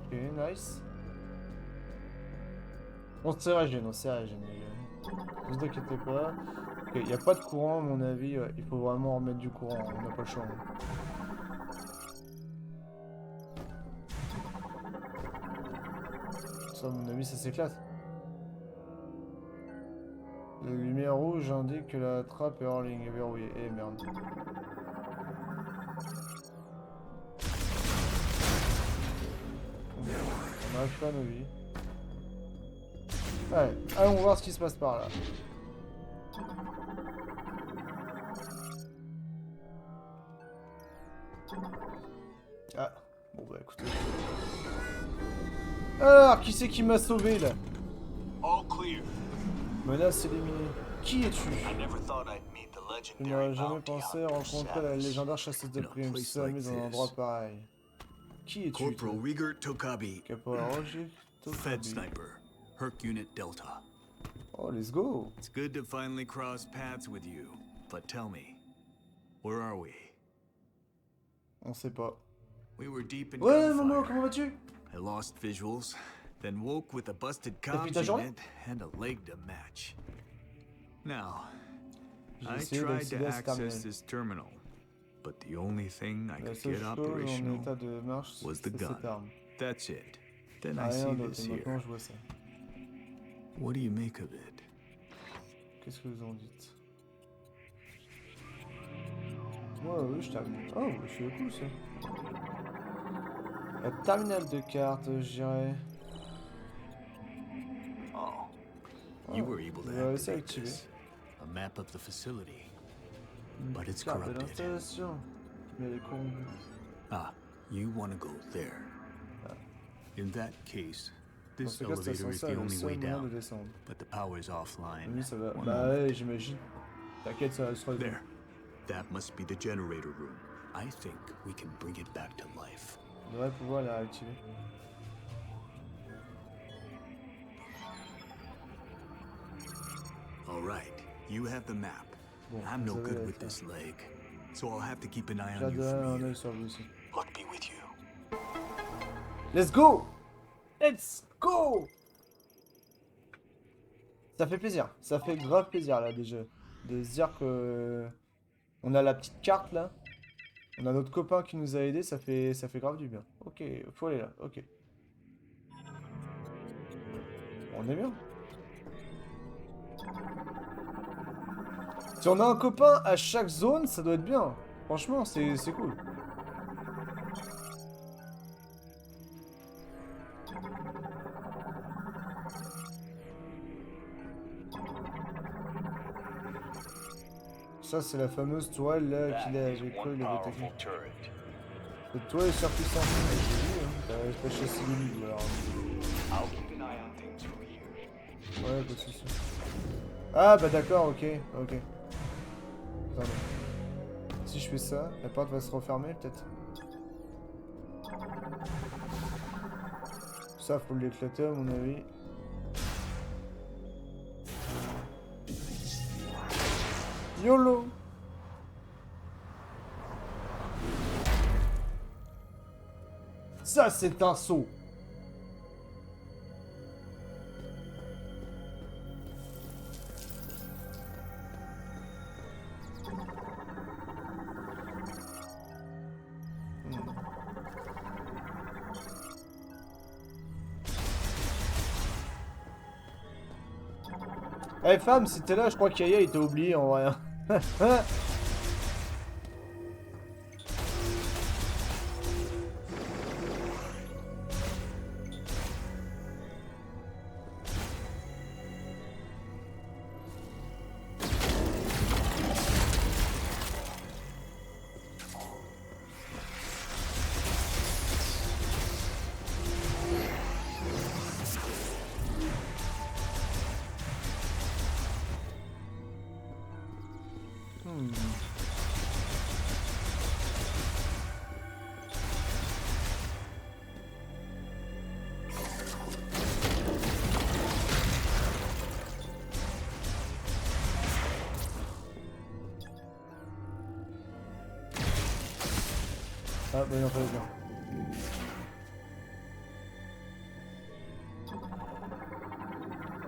Ok, nice. On se régène, les gars. Ne vous inquiétez pas. Il n'y a pas de courant, à mon avis. Il faut vraiment remettre du courant. On n'a pas le choix. Ça, à mon avis, ça s'éclate. La lumière rouge indique que la trappe est hors ligne et verrouillée. Eh merde. On n'arrive pas à nos vies. Ouais, allons voir ce qui se passe par là. Ah, bon bah écoutez. Alors, qui c'est qui m'a sauvé là? All clear. Menace éliminée. Qui es-tu? I never thought I'd meet the Je n'aurais legendary jamais bounty pensé hunter rencontrer la Savage. légendaire chasseuse de In a primes, place Sammy, like dans un this. endroit pareil. Qui es-tu? Corporal Rieger Tokabi, Caporal Roger Fed Tokabi. Sniper, Herc Unit Delta. Oh, let's go. It's good to finally cross paths with you. But tell me, where are we? On sait pas. We were deep in Ouais, Momo, gunfire. comment vas-tu? I lost visuals, then woke with a busted T'as fini comms ta journée? unit and a leg to match. Now, J'ai I essayé tried d'accéder to à ce terminal. access this terminal, but the only thing I La could seule get chose en operational état de marche, was the c'est gun. cette arme. That's it. Then I Rien see d'autre, this et maintenant here. je vois ça. What do you make of it? Qu'est-ce que vous en dites? Ouais, oui, je termine. Oh, c'est cool ça. Terminal de cartes, je dirais. Oh, you were able to On va réussir à activate activer. this. A map of the facility. Une But it's carte de corrupted. l'installation. Mais elle est corrompue. Ah, you want to go there. In that case, Dans this ce cas, cette elevator is ascenseur the est le only seul way moyen de down, descendre. but the power is offline. Oui, ça va. One Bah moment. ouais, j'imagine. T'inquiète, ça sera There. That must be the generator room. I think we can bring it back to life. On devrait pouvoir la réactiver. All right, you have the map. Bon, I'm no vous avez good la with carte. this leg, so I'll have to keep an eye J'ai on you un from œil here. sur vous aussi. Luck be with you. Let's go! Let's go! Ça fait plaisir. Ça fait grave plaisir là déjà. De se dire que on a la petite carte là. On a notre copain qui nous a aidé, ça fait grave du bien. Ok, faut aller là, ok. On est bien. Si on a un copain à chaque zone, ça doit être bien. Franchement, c'est cool. Ça, c'est la fameuse toile là qu'il a avec quoi il avait attaqué. Cette toile est surpuissante. J'ai vu, hein. T'as chassé les livres alors. Ouais, pas de soucis. Ah bah d'accord, ok, ok. Attends, si je fais ça, la porte va se refermer peut-être. Ça, faut l'éclater à mon avis. YOLO! Ça, c'est un saut! Eh femme, si t'es là, je crois qu'Aya il t'a oublié en vrai. Ah bah non, pas bien.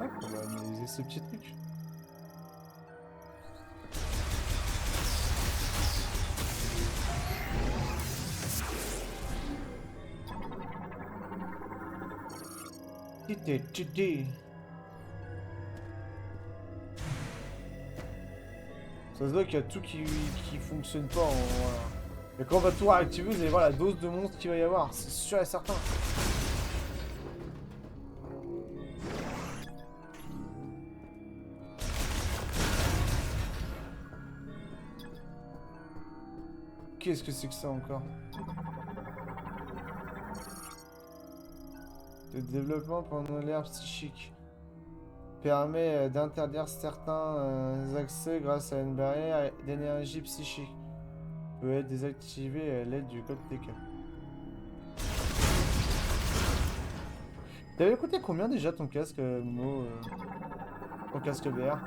Hop, on va analyser ces petits trucs. Titi. Ça se voit qu'il y a tout qui fonctionne pas en... Voilà. Et quand on va tout réactiver, vous allez voir la dose de monstres qu'il va y avoir, c'est sûr et certain. Qu'est-ce que c'est que ça encore? Le développement pendant l'ère psychique permet d'interdire certains accès grâce à une barrière d'énergie psychique. Peut être désactivé à l'aide du code TK. T'avais coûté combien déjà ton casque, Momo, ton casque VR?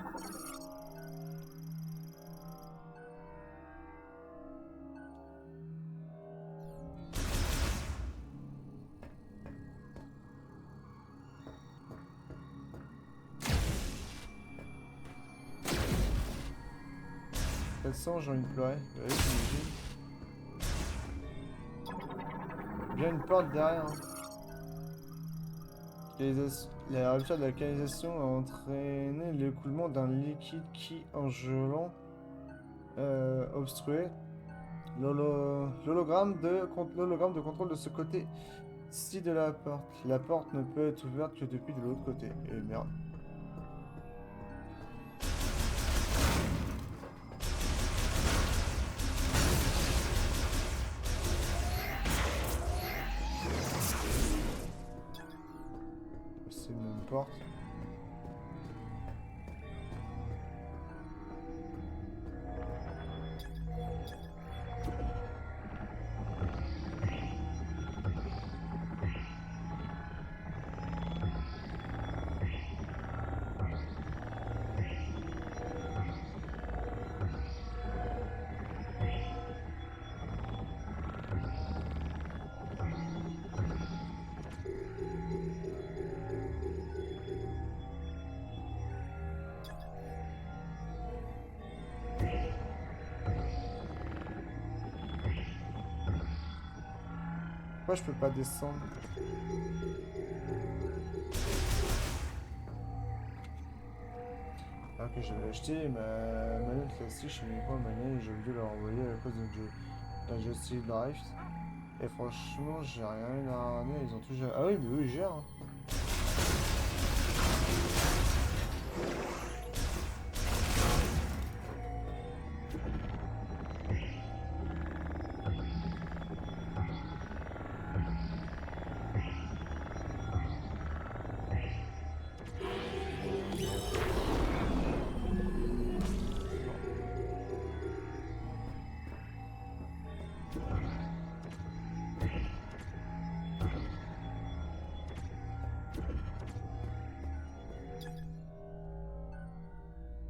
J'ai envie de pleurer. Ouais, j'imagine. Il y a une porte derrière. La rupture de la canalisation a entraîné l'écoulement d'un liquide qui, en gelant, obstruait L'hologramme de contrôle de ce côté-ci de la porte. La porte ne peut être ouverte que depuis de l'autre côté. Et merde. C'est une même porte. Pourquoi je peux pas descendre? Alors que j'avais acheté ma manette classique chez Micro Manette, j'ai oublié de la renvoyer à cause de la Justice Drive. Et franchement, j'ai rien à ramener, ils ont tout géré. Ah oui, mais eux ils gèrent.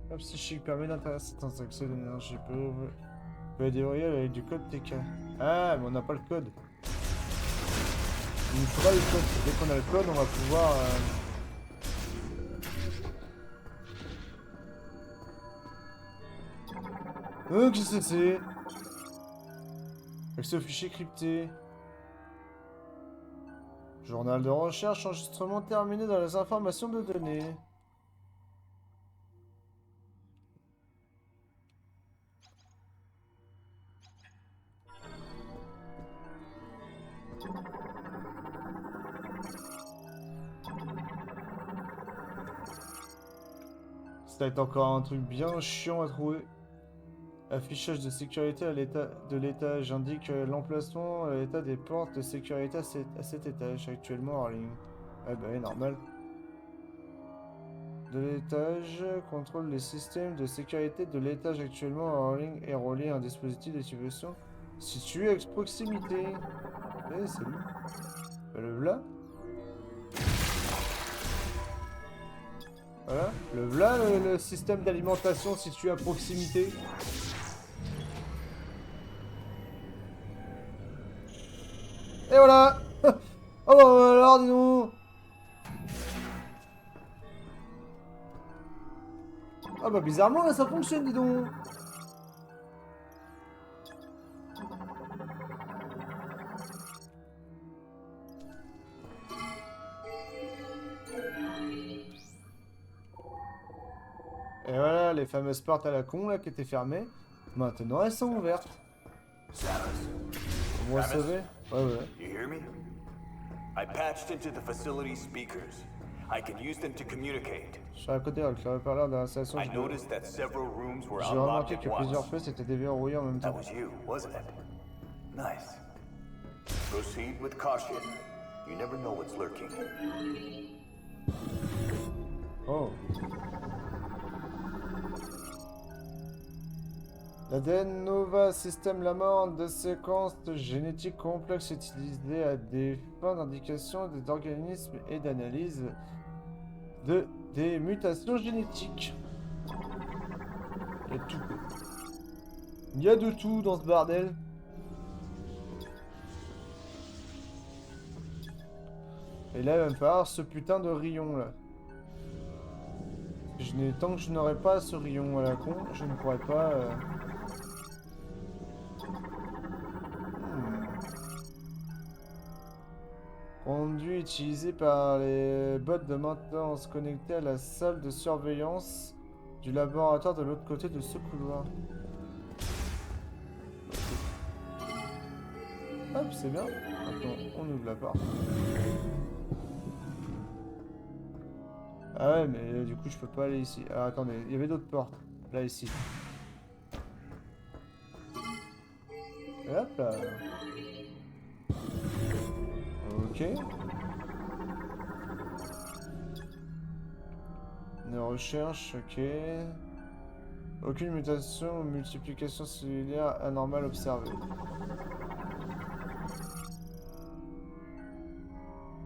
La psychique permet d'intéresser certains accès d'énergie. Peut déverrouiller avec du code TK. Ah, mais on n'a pas le code. Il nous faudra le code. Dès qu'on a le code, on va pouvoir... qu'est-ce que c'est? Accès au fichier crypté. Journal de recherche, enregistrement terminé dans les informations de données. Ça va être encore un truc bien chiant à trouver. Affichage de sécurité de l'étage indique l'emplacement et l'état des portes de sécurité à cet étage, actuellement en ligne. Ah bah oui, normal. De l'étage, contrôle les systèmes de sécurité de l'étage actuellement en ligne et relié à un dispositif d'activation situé à proximité. Eh, c'est lui. Bah, le voilà. Voilà, le système d'alimentation situé à proximité. Et voilà. Oh bah alors, dis donc. Ah bah bizarrement là ça fonctionne, dis donc. Et voilà, les fameuses portes à la con là qui étaient fermées, maintenant elles sont ouvertes. Vous me recevez? Ouais, ouais. You hear me? I patched into the facility speakers. I can use them to communicate. Je suis à côté avec le haut-parleur de l'installation. I noticed that several rooms were J'ai unlocked remarqué at que plusieurs once. feux étaient déverrouillés en même That temps. was you, wasn't it? Nice. Proceed with caution. You never know what's lurking. Oh. L'ADN Nova, système Lamorne de séquences génétiques complexes utilisées à des fins d'indication des organismes et d'analyse des mutations génétiques. Il y a tout. Il y a de tout dans ce bordel. Et là, il va me falloir ce putain de rayon là. Tant que je n'aurai pas ce rayon à la con, je ne pourrai pas... Conduit utilisé par les bots de maintenance connectés à la salle de surveillance du laboratoire de l'autre côté de ce couloir. Hop, c'est bien. Maintenant, on ouvre la porte. Ah ouais, mais du coup, je peux pas aller ici. Ah, attendez, il y avait d'autres portes. Là, ici. Et hop là. Ok. Une recherche, ok. Aucune mutation ou multiplication cellulaire anormale observée.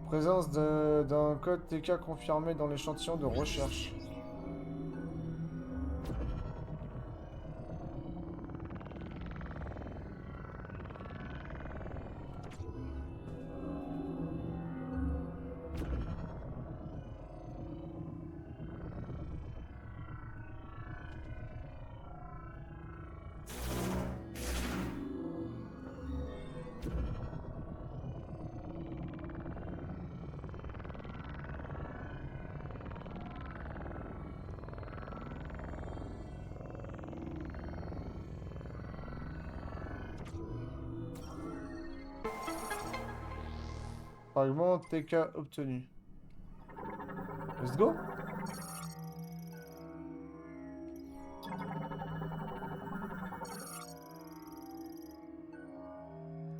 Présence d'un code TK confirmé dans l'échantillon de recherche. Fragment TK obtenu. Let's go.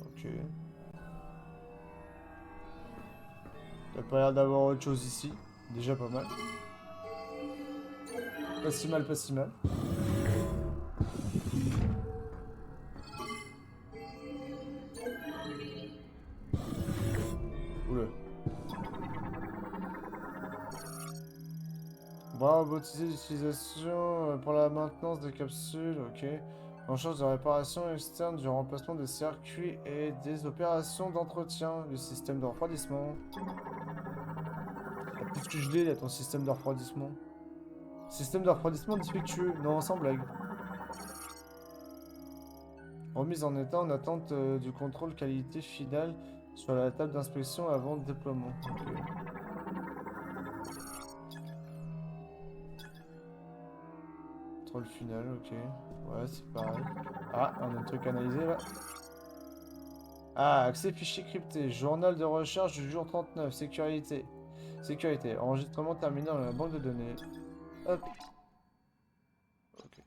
Ok. T'as pas l'air d'avoir autre chose ici. Déjà pas mal. Pas si mal, pas si mal. Oula. Bras robotisé d'utilisation pour la maintenance des capsules, ok. En charge de réparation externe, du remplacement des circuits et des opérations d'entretien du système de refroidissement. Ah, plus que je l'ai, là, ton système de refroidissement. Système de refroidissement défectueux. Non, sans blague. Remise en état en attente du contrôle qualité final sur la table d'inspection avant le déploiement. Ok. Contrôle final, ok. Ouais, c'est pareil. Ah, on a un truc analysé là. Ah, accès fichier crypté. Journal de recherche du jour 39. Sécurité. Sécurité. Enregistrement terminé dans la banque de données. Hop. Ok.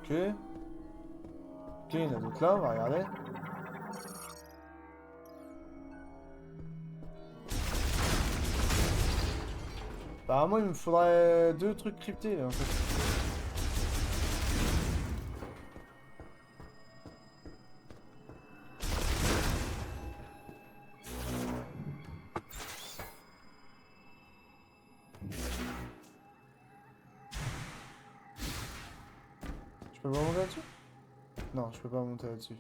Ok. Ok, il y en a d'autres là, on va regarder. Apparemment, il me faudrait 2 trucs cryptés là, en fait. Je peux pas monter là-dessus? Non, je peux pas monter là-dessus.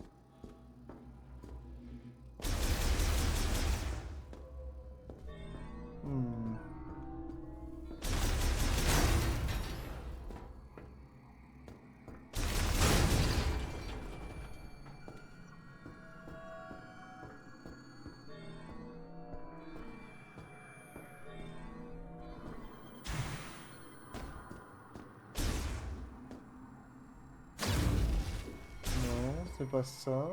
Non, c'est pas ça.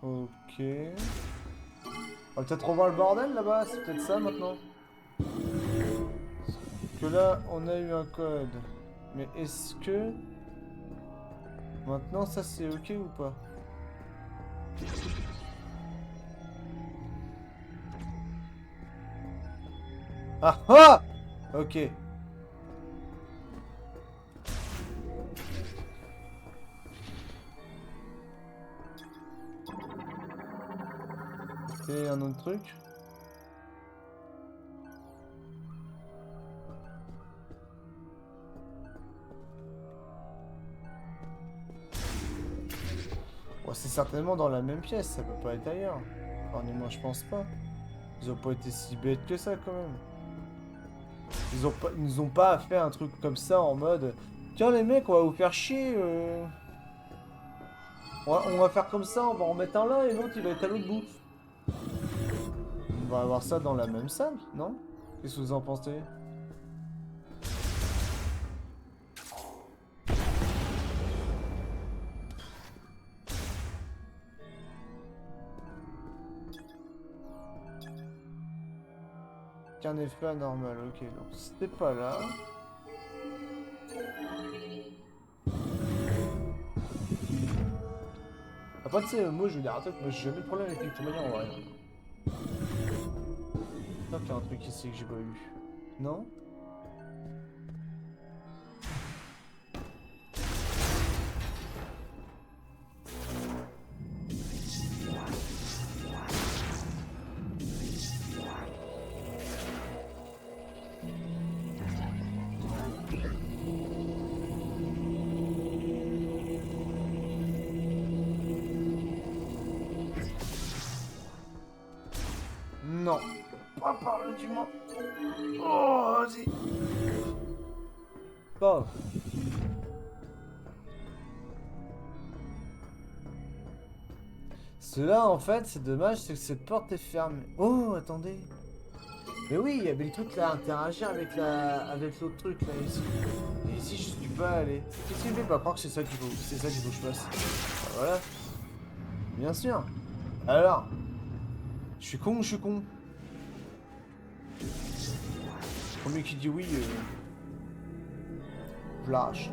Ok. On va peut-être revoir le bordel là-bas, c'est peut-être ça maintenant. Que là, on a eu un code. Mais est-ce que... Maintenant, ça c'est ok ou pas? Ah ah! Ok. Et un autre truc. Bon, c'est certainement dans la même pièce, ça peut pas être ailleurs. Enfin, moi je pense pas. Ils ont pas été si bêtes que ça quand même. Ils nous ont pas fait un truc comme ça en mode tiens les mecs, on va vous faire chier. On va faire comme ça, on va en mettre un là et l'autre il va être à l'autre bout. On va avoir ça dans la même salle, non? Qu'est-ce que vous en pensez? un effet anormal. Ok, donc c'était pas là. Après, tu sais, moi je veux dire un truc, moi j'ai jamais de problème avec l'électromagnétique en vrai. J'espère qu'il y a un truc ici que j'ai pas vu. Non? Non. Pas par le du moins. Oh, vas-y. Pas. Cela, en fait, c'est dommage, c'est que cette porte est fermée. Oh, attendez. Mais oui, il y avait le truc là, interagir avec l'autre truc là, ici. Et ici, je suis pas allé. Qu'est-ce qu'il me fait pas croire que c'est ça qu'il faut que je fasse? Bah, voilà. Bien sûr. Alors. Je suis con ou je suis con? Premier qui dit oui, je lâche.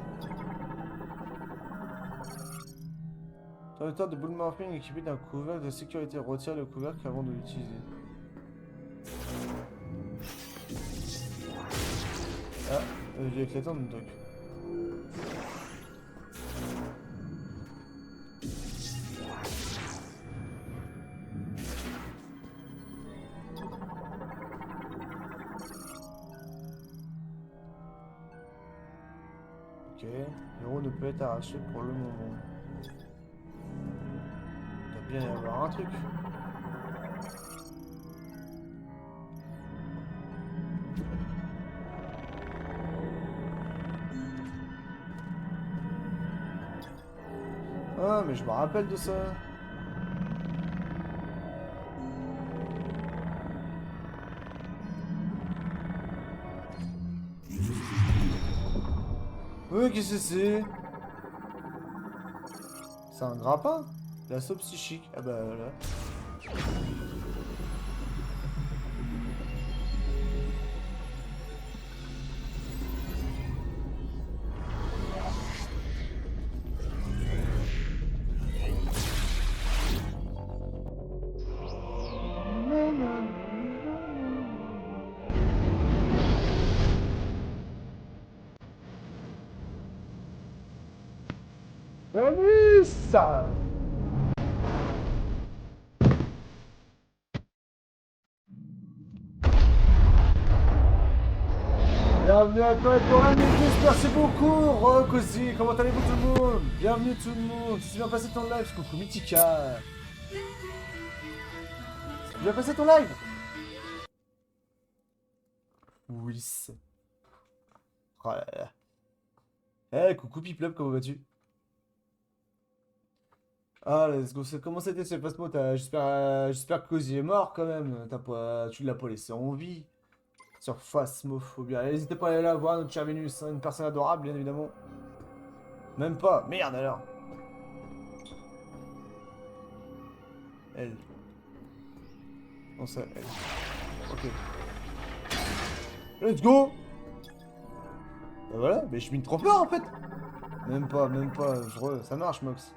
Interrupteur de boule morphine équipé d'un couvercle de sécurité. Retire le couvercle avant de l'utiliser. Ah, j'ai éclaté en même truc. Ok, l'euro ne peut être arraché pour le moment. Il doit bien y avoir un truc. Ah, mais je me rappelle de ça. Oui, qu'est-ce que c'est? C'est un grappin? L'assaut psychique. Ah bah voilà. Salut ça! Bienvenue à toi et pour un merci beaucoup, Rocosi, comment allez-vous tout le monde? Bienvenue tout le monde, tu bien passé ton live, coucou Mythica. Tu bien passé ton live? Oui. Oh là là. Eh, coucou Piplop, comment vas-tu? Ah, let's go, comment c'était ce passe-mot? J'espère que Cozy est mort quand même, tu l'as pas laissé en vie. Sur Phasmophobia. N'hésitez pas à aller la voir, notre cher Vénus, hein, une personne adorable, bien évidemment. Même pas. Merde alors. Elle. Non, ça, elle. Ok. Let's go. Bah voilà, mais je mine trop fort en fait. Même pas. Ça marche, Mox.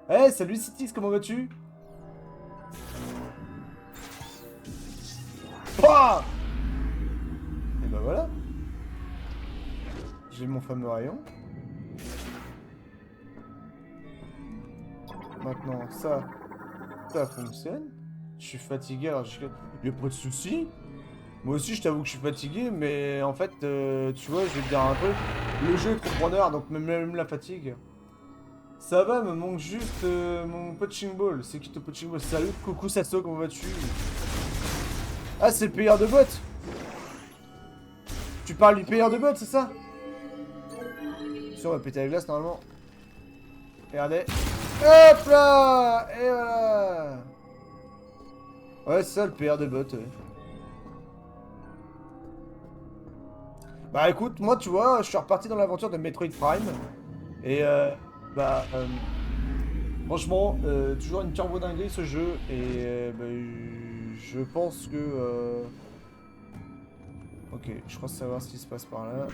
Eh, hey, salut Citix, comment vas-tu? Pouah! Et bah voilà. J'ai mon fameux rayon. Maintenant, ça fonctionne. Je suis fatigué, alors y a pas de souci. Moi aussi, je t'avoue que je suis fatigué, mais en fait, tu vois, je vais te dire un truc. Le jeu est trop preneur, donc même la fatigue. Ça va, me manque juste mon punching ball. C'est qui ton punching ball? Salut, coucou Sasso, comment vas-tu? Ah, c'est le payeur de bots. Tu parles du payeur de bots, c'est ça? On va péter la glace normalement. Regardez. Hop là! Et voilà! Ouais, c'est ça le PR de bot. Ouais. Bah écoute, moi tu vois, je suis reparti dans l'aventure de Metroid Prime. Et franchement, toujours une turbo dinguerie ce jeu. Et je pense que Ok, je crois savoir ce qui se passe par là.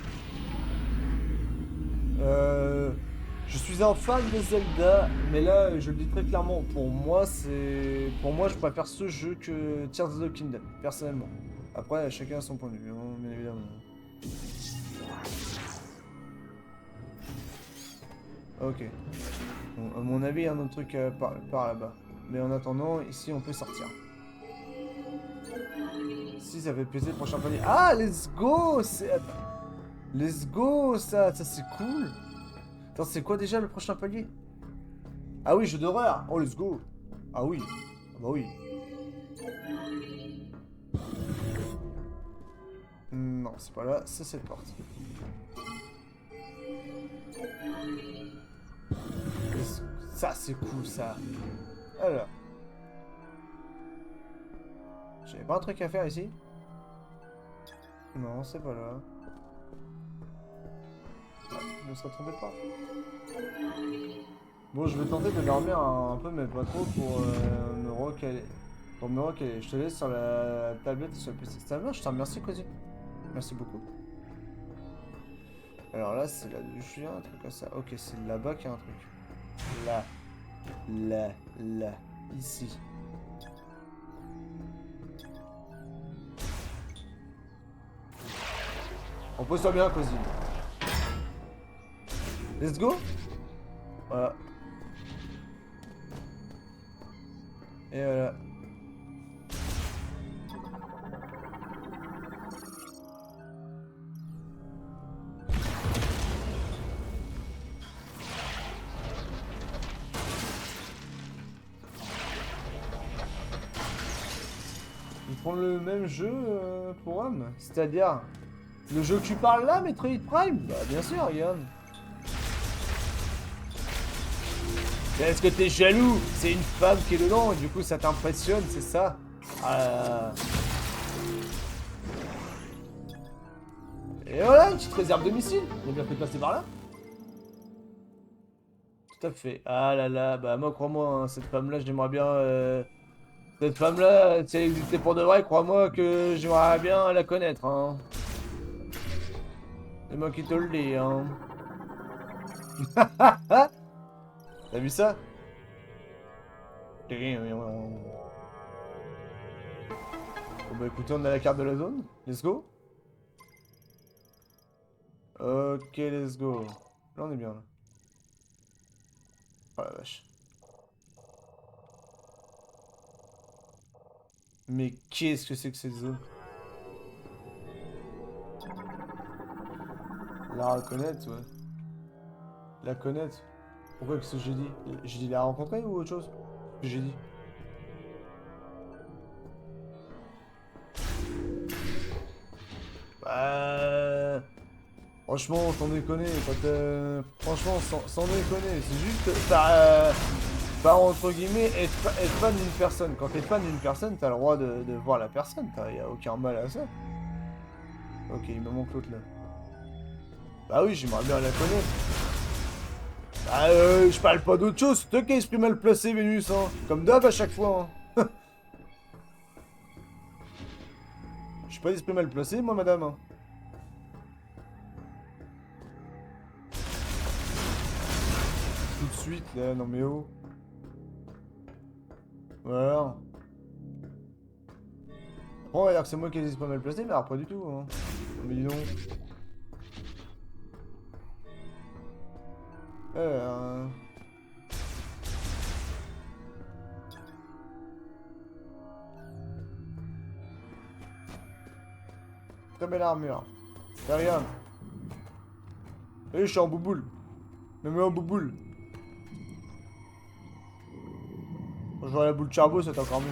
Je suis un fan de Zelda, mais là, je le dis très clairement, pour moi, je préfère ce jeu que Tears of the Kingdom, personnellement. Après, chacun a son point de vue, hein, bien évidemment. Ok. Bon, à mon avis, il y a un autre truc par là-bas. Mais en attendant, ici, on peut sortir. Si, ça fait plaisir, prochain palier. Ah, let's go! Let's go, ça c'est cool. Attends, c'est quoi déjà le prochain palier? Ah oui, jeu d'horreur. Oh, let's go. Ah oui. Ah bah oui. Non, c'est pas là, c'est cette porte. Ça, c'est cool, ça. Alors. J'avais pas un truc à faire ici? Non, c'est pas là. Ah, je me serais trompé de porte. Bon, je vais tenter de dormir un peu, mais pas trop, pour me recaler. Pour me recaler. Je te laisse sur la tablette et sur le PC. Ça va, je te remercie, Cozy. Merci beaucoup. Alors là, c'est là-dessus, il y a un truc comme ça. Ok, c'est là-bas qu'il y a un truc. Là. Ici. On pose-toi bien, Cozy. Let's go. Voilà. Et voilà. Ils font le même jeu pour homme, c'est-à-dire le jeu que tu parles là, Metroid Prime? Bah bien sûr, regarde. Est-ce que t'es jaloux? C'est une femme qui est dedans et du coup ça t'impressionne, c'est ça? Et voilà, une petite réserve de missiles. On a bien fait de passer par là. Tout à fait. Ah là là, bah moi crois-moi, hein, cette femme-là, j'aimerais bien... Cette femme-là, si elle existait pour de vrai, crois-moi que j'aimerais bien la connaître, hein. C'est moi qui te le dis, hein. T'as vu ça? Bon bah écoutez, on a la carte de la zone. Let's go. Ok, let's go. Là on est bien là. Oh la vache. Mais qu'est-ce que c'est que cette zone? La reconnaître, ouais. La connaître. Pourquoi que ce que j'ai dit? J'ai dit la rencontrer ou autre chose? Que j'ai dit? Bah... Franchement, sans déconner, franchement, sans déconner, c'est juste par entre guillemets, être fan d'une personne. Quand t'es fan d'une personne, t'as le droit de voir la personne, y a aucun mal à ça. Ok, il me manque l'autre là. Bah oui, j'aimerais bien la connaître. Bah je parle pas d'autre chose, c'est toi qui as esprit mal placé, Vénus, hein. Comme d'hab à chaque fois, hein. Je suis pas d'esprit mal placé, moi, madame, hein. Tout de suite, là, non mais oh. Voilà. Bon, on va dire que c'est moi qui ai pas mal placé, mais alors pas du tout, hein. Mais dis donc. Très belle armure. C'est rien. Et je suis en bouboule. Mets-moi en bouboule. Je vois la boule de charbon, c'est encore mieux.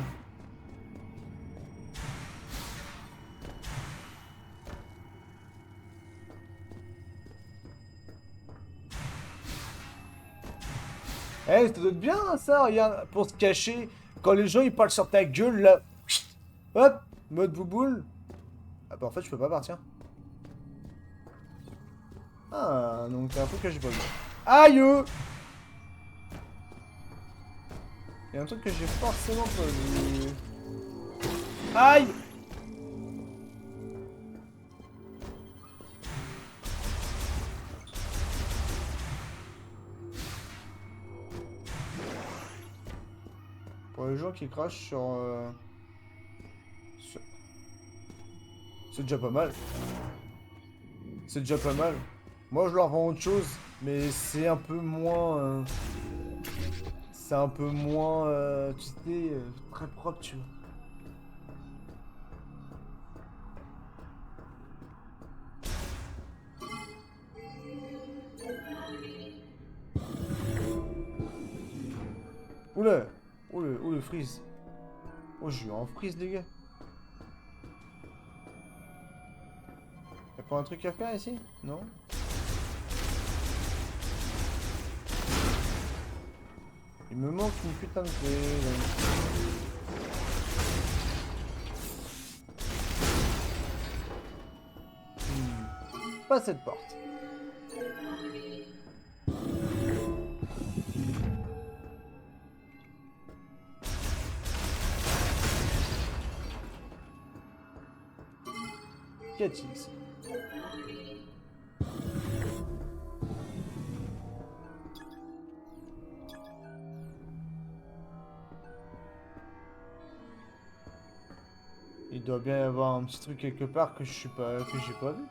Eh, ça doit être bien ça, regarde, pour se cacher. Quand les gens ils parlent sur ta gueule, là. Hop, mode bouboule. Ah bah en fait, je peux pas partir. Ah, donc c'est un truc que j'ai pas vu. Aïe! Il y a un truc que j'ai forcément pas vu. Aïe! les gens qui crachent c'est déjà pas mal. C'est déjà pas mal. Moi, je leur vends autre chose, mais c'est un peu moins... c'est un peu moins, tu sais, très propre, tu vois. Oula! Oh le freeze! Oh, j'ai eu un freeze, les gars! Y'a pas un truc à faire ici? Non? Il me manque une putain de clé. Pas cette porte. Qu'y a-t-il ici? Il doit bien y avoir un petit truc quelque part que j'ai pas vu.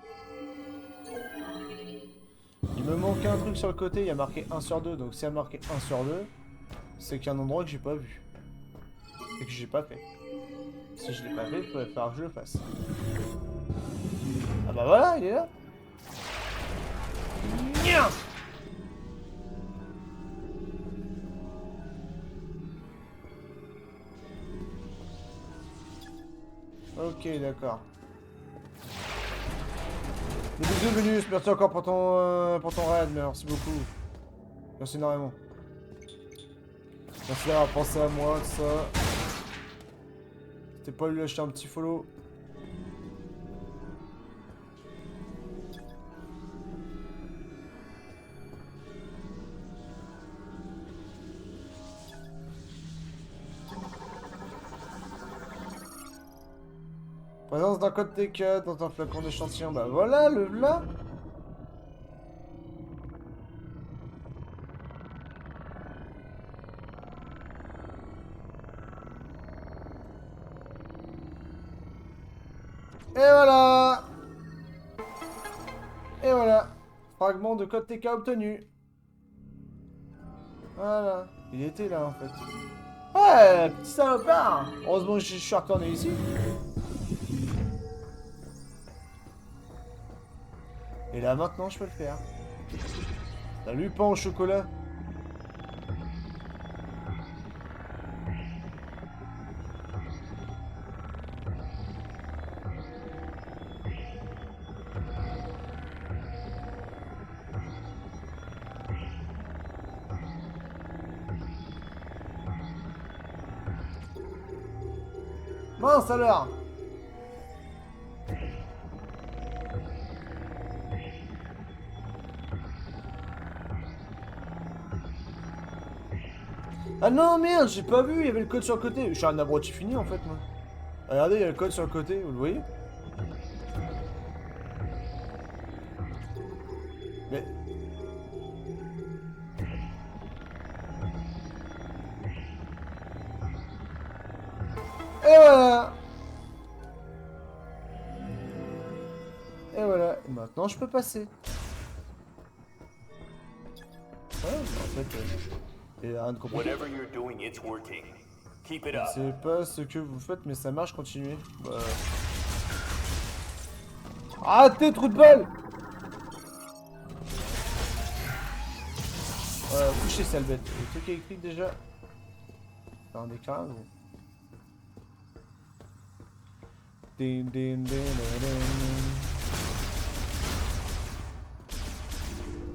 Il me manque un truc sur le côté, il y a marqué 1 sur 2, donc s'il y a marqué 1 sur 2, c'est qu'il y a un endroit que j'ai pas vu. Et que j'ai pas fait. Si je l'ai pas fait, il faudrait falloir que je le fasse. Ah bah voilà, il est là. Nya. Ok, d'accord. Des bisous, Vénus, merci encore pour ton raid, merci beaucoup. Merci énormément. Merci d'avoir pensé à moi, tout ça. C'était pas lui acheter un petit follow. Présence d'un code T4 dans un flacon d'échantillon. Bah voilà, le là. Et voilà. Et voilà. Fragment de code TK obtenu. Voilà. Il était là en fait. Ouais, petit salopard. Heureusement que je suis retourné ici. Et là maintenant je peux le faire. Salut pain au chocolat. Mince alors. Ah non merde, j'ai pas vu, il y avait le code sur le côté. Je suis un abruti fini en fait moi. Regardez, il y a le code sur le côté, vous le voyez? Mais... Et voilà. Et voilà, et maintenant je peux passer. Ouais, en fait... et rien de compliqué. Whatever you're doing, it's working. Keep it Je up. sais pas ce que vous faites, mais ça marche, continuez. Bah... Arrêtez, trou de balle! Couchez, sale bête. Le truc est écrit déjà. C'est un écran, gros. Din, din, din, din, din.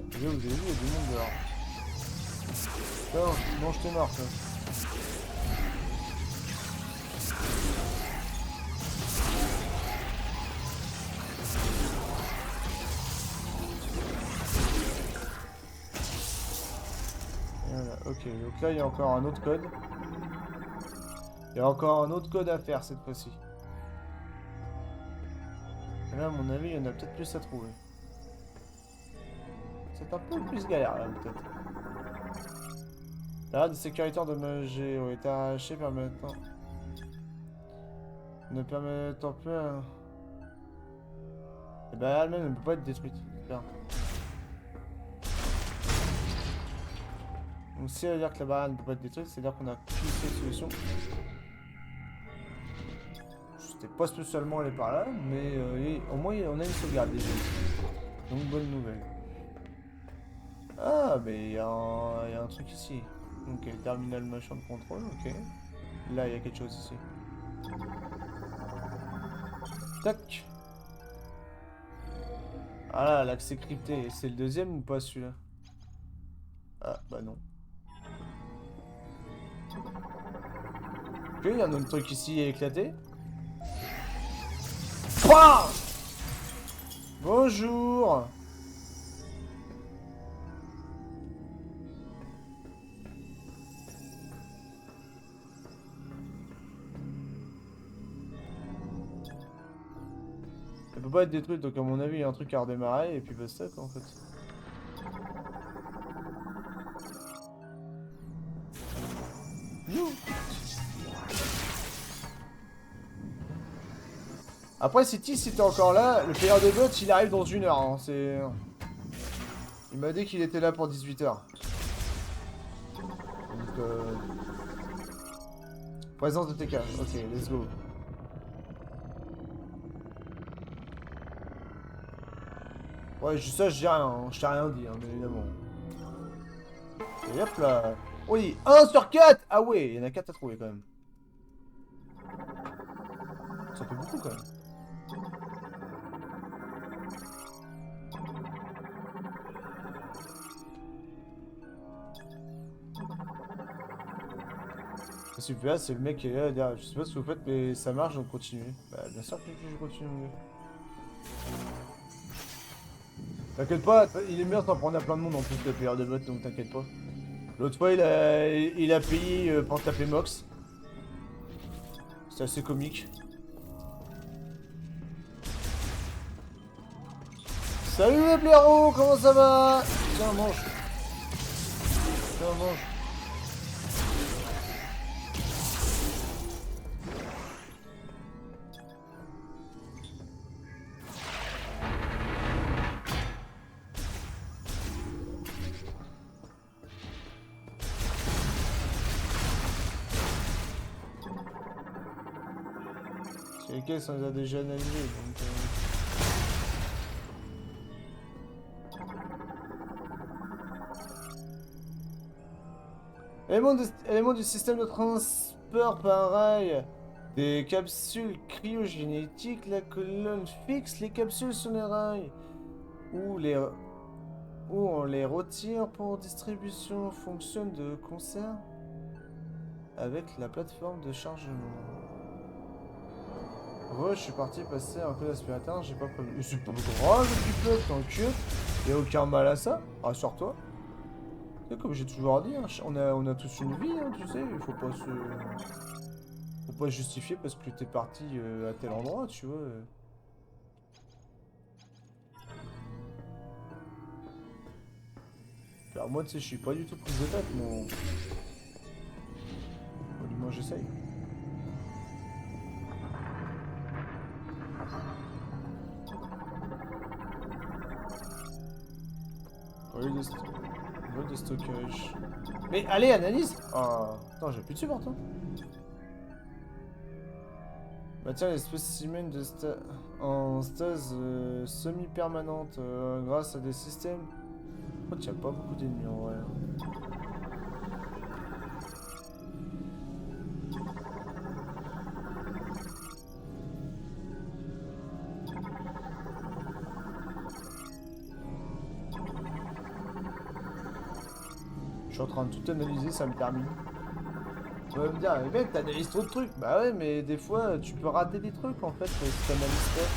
Vous avez vu, il y a du monde dehors. Non, non, je t'ai mort, ça. Voilà, ok, donc là il y a encore un autre code. Il y a encore un autre code à faire cette fois-ci. Là, à mon avis, il y en a peut-être plus à trouver. C'est un peu plus galère là, peut-être. La de sécurité endommagée ont été arrachées permettant... Ne permettant plus... Et bah elle-même ne peut pas être détruite. Super. Donc si elle veut dire que la barrière ne peut pas être détruite, c'est-à-dire qu'on a qu'une seule solution. C'était pas spécialement aller par là, mais au moins on a une sauvegarde déjà. Donc bonne nouvelle. Ah mais il y a un truc ici. Ok, terminal machin de contrôle, ok. Là il y a quelque chose ici. Tac. Ah là, l'accès crypté, c'est le deuxième ou pas celui-là? Ah bah non. Ok, il y a un autre truc ici éclaté. Pouah! Bonjour. Elle peut pas être détruite, donc à mon avis il y a un truc à redémarrer et puis basta quoi en fait. Après City, si t'es encore là, le player de bot il arrive dans 1 heure, hein, c'est... Il m'a dit qu'il était là pour 18 h. Donc Présence de TK, ok, let's go. Ouais, ça je dis rien, hein. Je t'ai rien dit, hein, bien évidemment. Et hop là. Oui, 1 sur 4. Ah ouais, il y en a 4 à trouver quand même. Ça fait beaucoup quand même. Super, c'est le mec qui est là derrière. Je sais pas ce que vous faites, mais ça marche, donc continuez. Bah, bien sûr que je continue. T'inquiète pas, il est bien s'en prendre à plein de monde en plus le player de bot, donc t'inquiète pas. L'autre fois, il a payé pour taper Mox. C'est assez comique. Salut les blaireaux, comment ça va? Tiens, mange. Tiens, mange. Les caisses on les a déjà analysées donc éléments du système de transport par rail. Des capsules cryogénétiques, la colonne fixe les capsules sur les rails. Où on les retire pour distribution fonctionne de concert avec la plateforme de chargement. Ouais, je suis parti passer un peu d'aspirateur, j'ai pas prévu. C'est pas grave, le peuple, t'inquiète. Y'a aucun mal à ça, rassure-toi. C'est comme j'ai toujours dit, hein, on a tous une vie, hein, tu sais, il faut pas se justifier parce que t'es parti à tel endroit, tu vois. Alors moi, tu sais, je suis pas du tout prise de tête, mais... Bon, du moins, j'essaye. Vol de stockage. Mais allez, analyse. Oh, attends, j'ai plus de support, hein. Bah tiens, les spécimens en stase semi-permanente grâce à des systèmes... Oh, il n'y a pas beaucoup d'ennemis en vrai. Je suis en train de tout analyser, ça me termine. Tu vas me dire, mais mec, t'analyses trop de trucs. Bah ouais, mais des fois, tu peux rater des trucs en fait si t'analyses pas.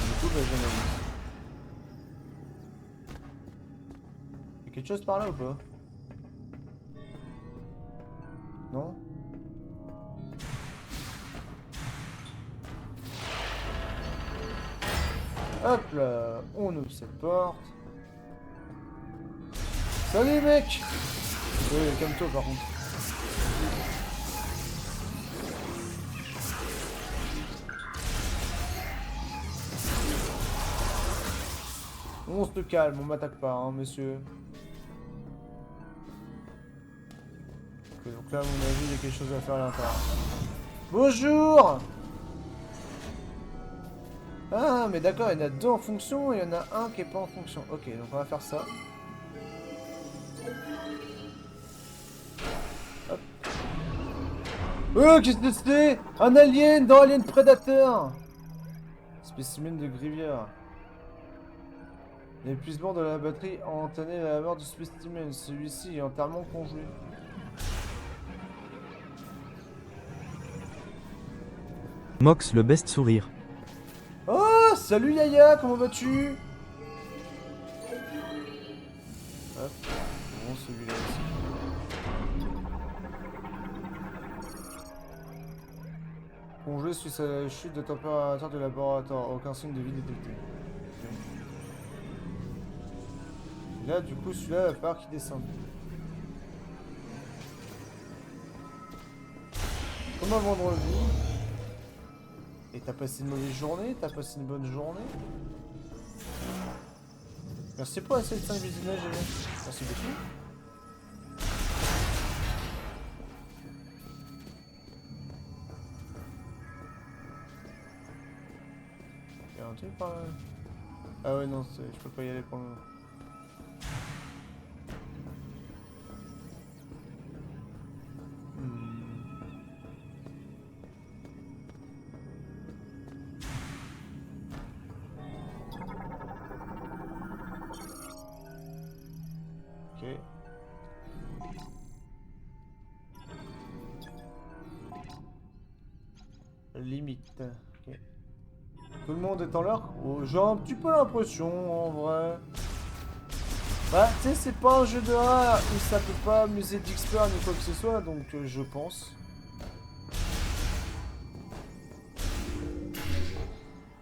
Du coup, bah j'analyse. Y'a quelque chose par là ou pas? Non? Hop là, on ouvre cette porte. Salut mec! Calme-toi par contre. On se calme, on m'attaque pas, hein, monsieur. Ok, donc là, à mon avis, il y a quelque chose à faire à l'intérieur. Bonjour! Ah, mais d'accord, il y en a deux en fonction et il y en a un qui est pas en fonction. Ok, donc on va faire ça. Hop. Oh, qu'est-ce que c'est? Un alien dans Alien Predator! Spécimen de Grivière. L'épuisement de la batterie a entraîné la mort du spécimen. Celui-ci est entièrement congelé. Mox le best sourire. Oh, salut Yaya, comment vas-tu? Hop, bon celui-là aussi. Congelé suite à la chute de température de laboratoire, aucun signe de vie détecté. Ok. Et là, du coup, celui-là, il va falloir qu'il descende. Comme un vendredi. Et t'as passé une mauvaise journée? T'as passé une bonne journée? Merci pour essayer de 5 visionnage. Merci beaucoup. Il y a un truc par là. Ah ouais, non, je peux pas y aller pour le moment. Ok. Limite. Ok. Tout le monde est en l'heure? Oh, j'ai un petit peu l'impression, en vrai. Bah, tu sais, c'est pas un jeu de rare où ça peut pas amuser d'expert ni quoi que ce soit, donc je pense.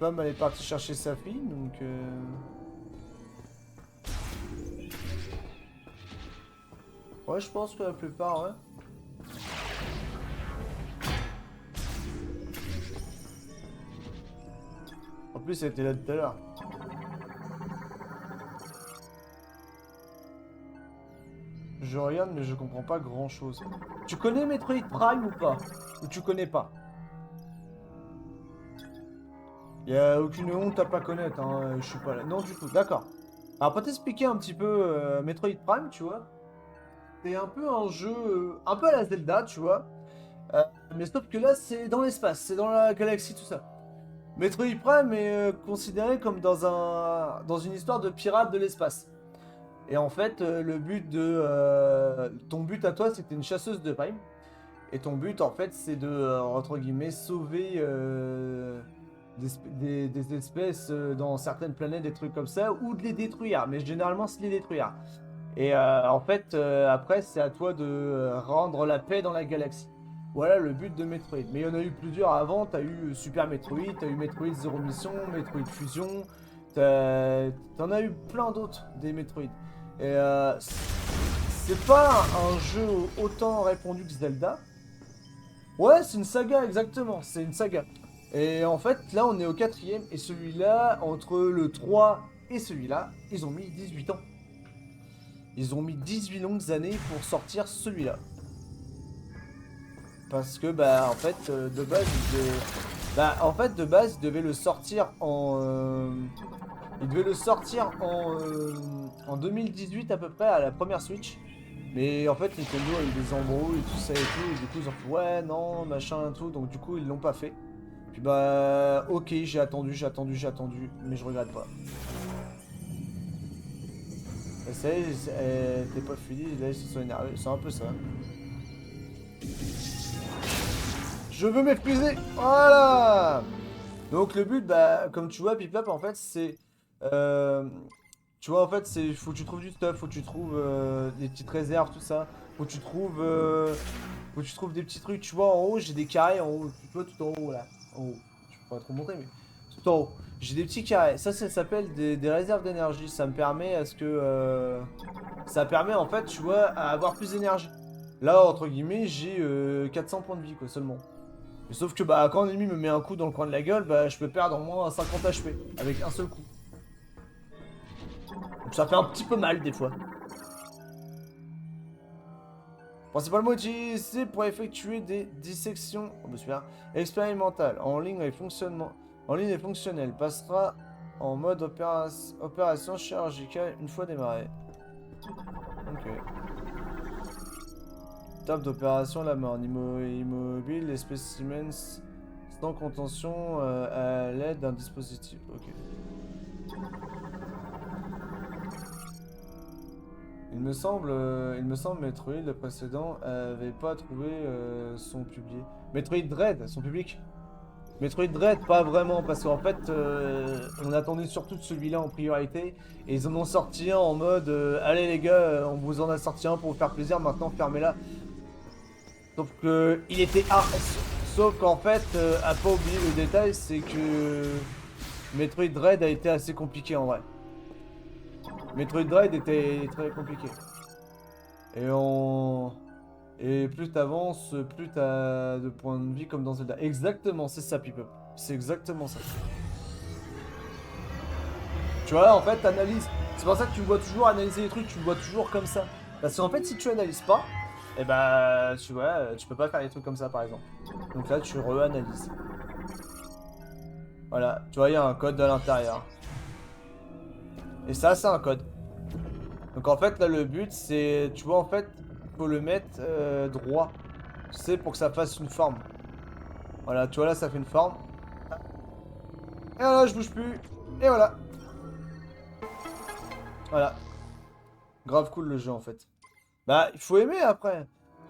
Femme, elle est partie chercher sa fille, donc ouais, je pense que la plupart, ouais. En plus, elle était là tout à l'heure. Je regarde, mais je comprends pas grand chose. Tu connais Metroid Prime ou pas? Ou tu connais pas? Y'a aucune honte à pas connaître, hein, je suis pas là. Non, du tout, d'accord. Alors, pour t'expliquer un petit peu Metroid Prime, tu vois, c'est un peu un jeu, un peu à la Zelda, tu vois. Mais sauf que là, c'est dans l'espace, c'est dans la galaxie, tout ça. Metroid Prime est considéré comme dans une histoire de pirate de l'espace. Et en fait, le but de... ton but à toi, c'est que t'es une chasseuse de Prime. Et ton but, en fait, c'est de, entre guillemets, sauver des espèces dans certaines planètes, des trucs comme ça, ou de les détruire. Mais généralement, c'est de les détruire. Et en fait, après, c'est à toi de rendre la paix dans la galaxie. Voilà le but de Metroid. Mais il y en a eu plusieurs avant. T'as eu Super Metroid, t'as eu Metroid Zero Mission, Metroid Fusion. T'en as eu plein d'autres des Metroid. Et c'est pas un jeu autant répandu que Zelda. Ouais, c'est une saga, exactement. C'est une saga. Et en fait, là, on est au 4ème. Et celui-là, entre le 3 et celui-là, ils ont mis 18 ans. Ils ont mis 18 longues années pour sortir celui-là. Parce que, bah, en fait, de base, ils devaient le sortir en... Ils devaient le sortir en 2018 à peu près, à la première Switch. Mais en fait, Nintendo a eu des embrouilles et tout ça et tout. Et du coup, ils ont fait, ouais, non, machin et tout. Donc, du coup, ils l'ont pas fait. Puis, bah, ok, j'ai attendu. Mais je regrette pas. Et ça y est, t'es pas fini, là ils se sont énervés, c'est un peu ça. Je veux m'épuiser, voilà. Donc le but, bah, comme tu vois, Piplap, en fait, c'est... tu vois, en fait, c'est... Faut que tu trouves du stuff, faut que tu trouves des petites réserves, tout ça. Faut que tu trouves... faut que tu trouves des petits trucs, tu vois, en haut, j'ai des carrés, en haut, tu vois, tout en haut, là. En haut, je peux pas trop montrer, mais... Tout en haut. J'ai des petits carrés. Ça s'appelle des réserves d'énergie. Ça me permet à ce que... ça permet en fait, tu vois, à avoir plus d'énergie. Là, entre guillemets, j'ai 400 points de vie, quoi, seulement. Mais sauf que bah, quand un ennemi me met un coup dans le coin de la gueule, bah, je peux perdre au moins 50 HP avec un seul coup. Donc ça fait un petit peu mal des fois. Principalement utilisé pour effectuer des dissections expérimentales en ligne et fonctionnel. Passera en mode opération chirurgicale une fois démarré. Ok. Table d'opération la mort. Immobile, les spécimens sans contention à l'aide d'un dispositif. Ok. Il me semble Metroid, le précédent, avait pas trouvé son public. Metroid Dread, son public. Metroid Dread, pas vraiment, parce qu'en fait, on attendait surtout de celui-là en priorité. Et ils en ont sorti un en mode allez les gars, on vous en a sorti un pour vous faire plaisir, maintenant fermez-la. Sauf que il était sauf qu'en fait, à pas oublier le détail, c'est que Metroid Dread a été assez compliqué en vrai. Metroid Dread était très compliqué. Et plus t'avances, plus t'as de points de vie comme dans Zelda. Exactement, c'est ça, Pipe. C'est exactement ça. Tu vois, en fait, t'analyses. C'est pour ça que tu me vois toujours analyser les trucs, tu me vois toujours comme ça. Parce qu'en fait, si tu analyses pas, eh bah, tu vois, tu peux pas faire des trucs comme ça, par exemple. Donc là, tu re-analyses. Voilà, tu vois, il y a un code à l'intérieur. Et ça, c'est un code. Donc en fait, là, le but, c'est... Tu vois, en fait, faut le mettre droit. Tu sais, pour que ça fasse une forme. Voilà, tu vois, là, ça fait une forme. Et voilà, je bouge plus. Et voilà. Voilà. Grave cool, le jeu, en fait. Bah, il faut aimer, après.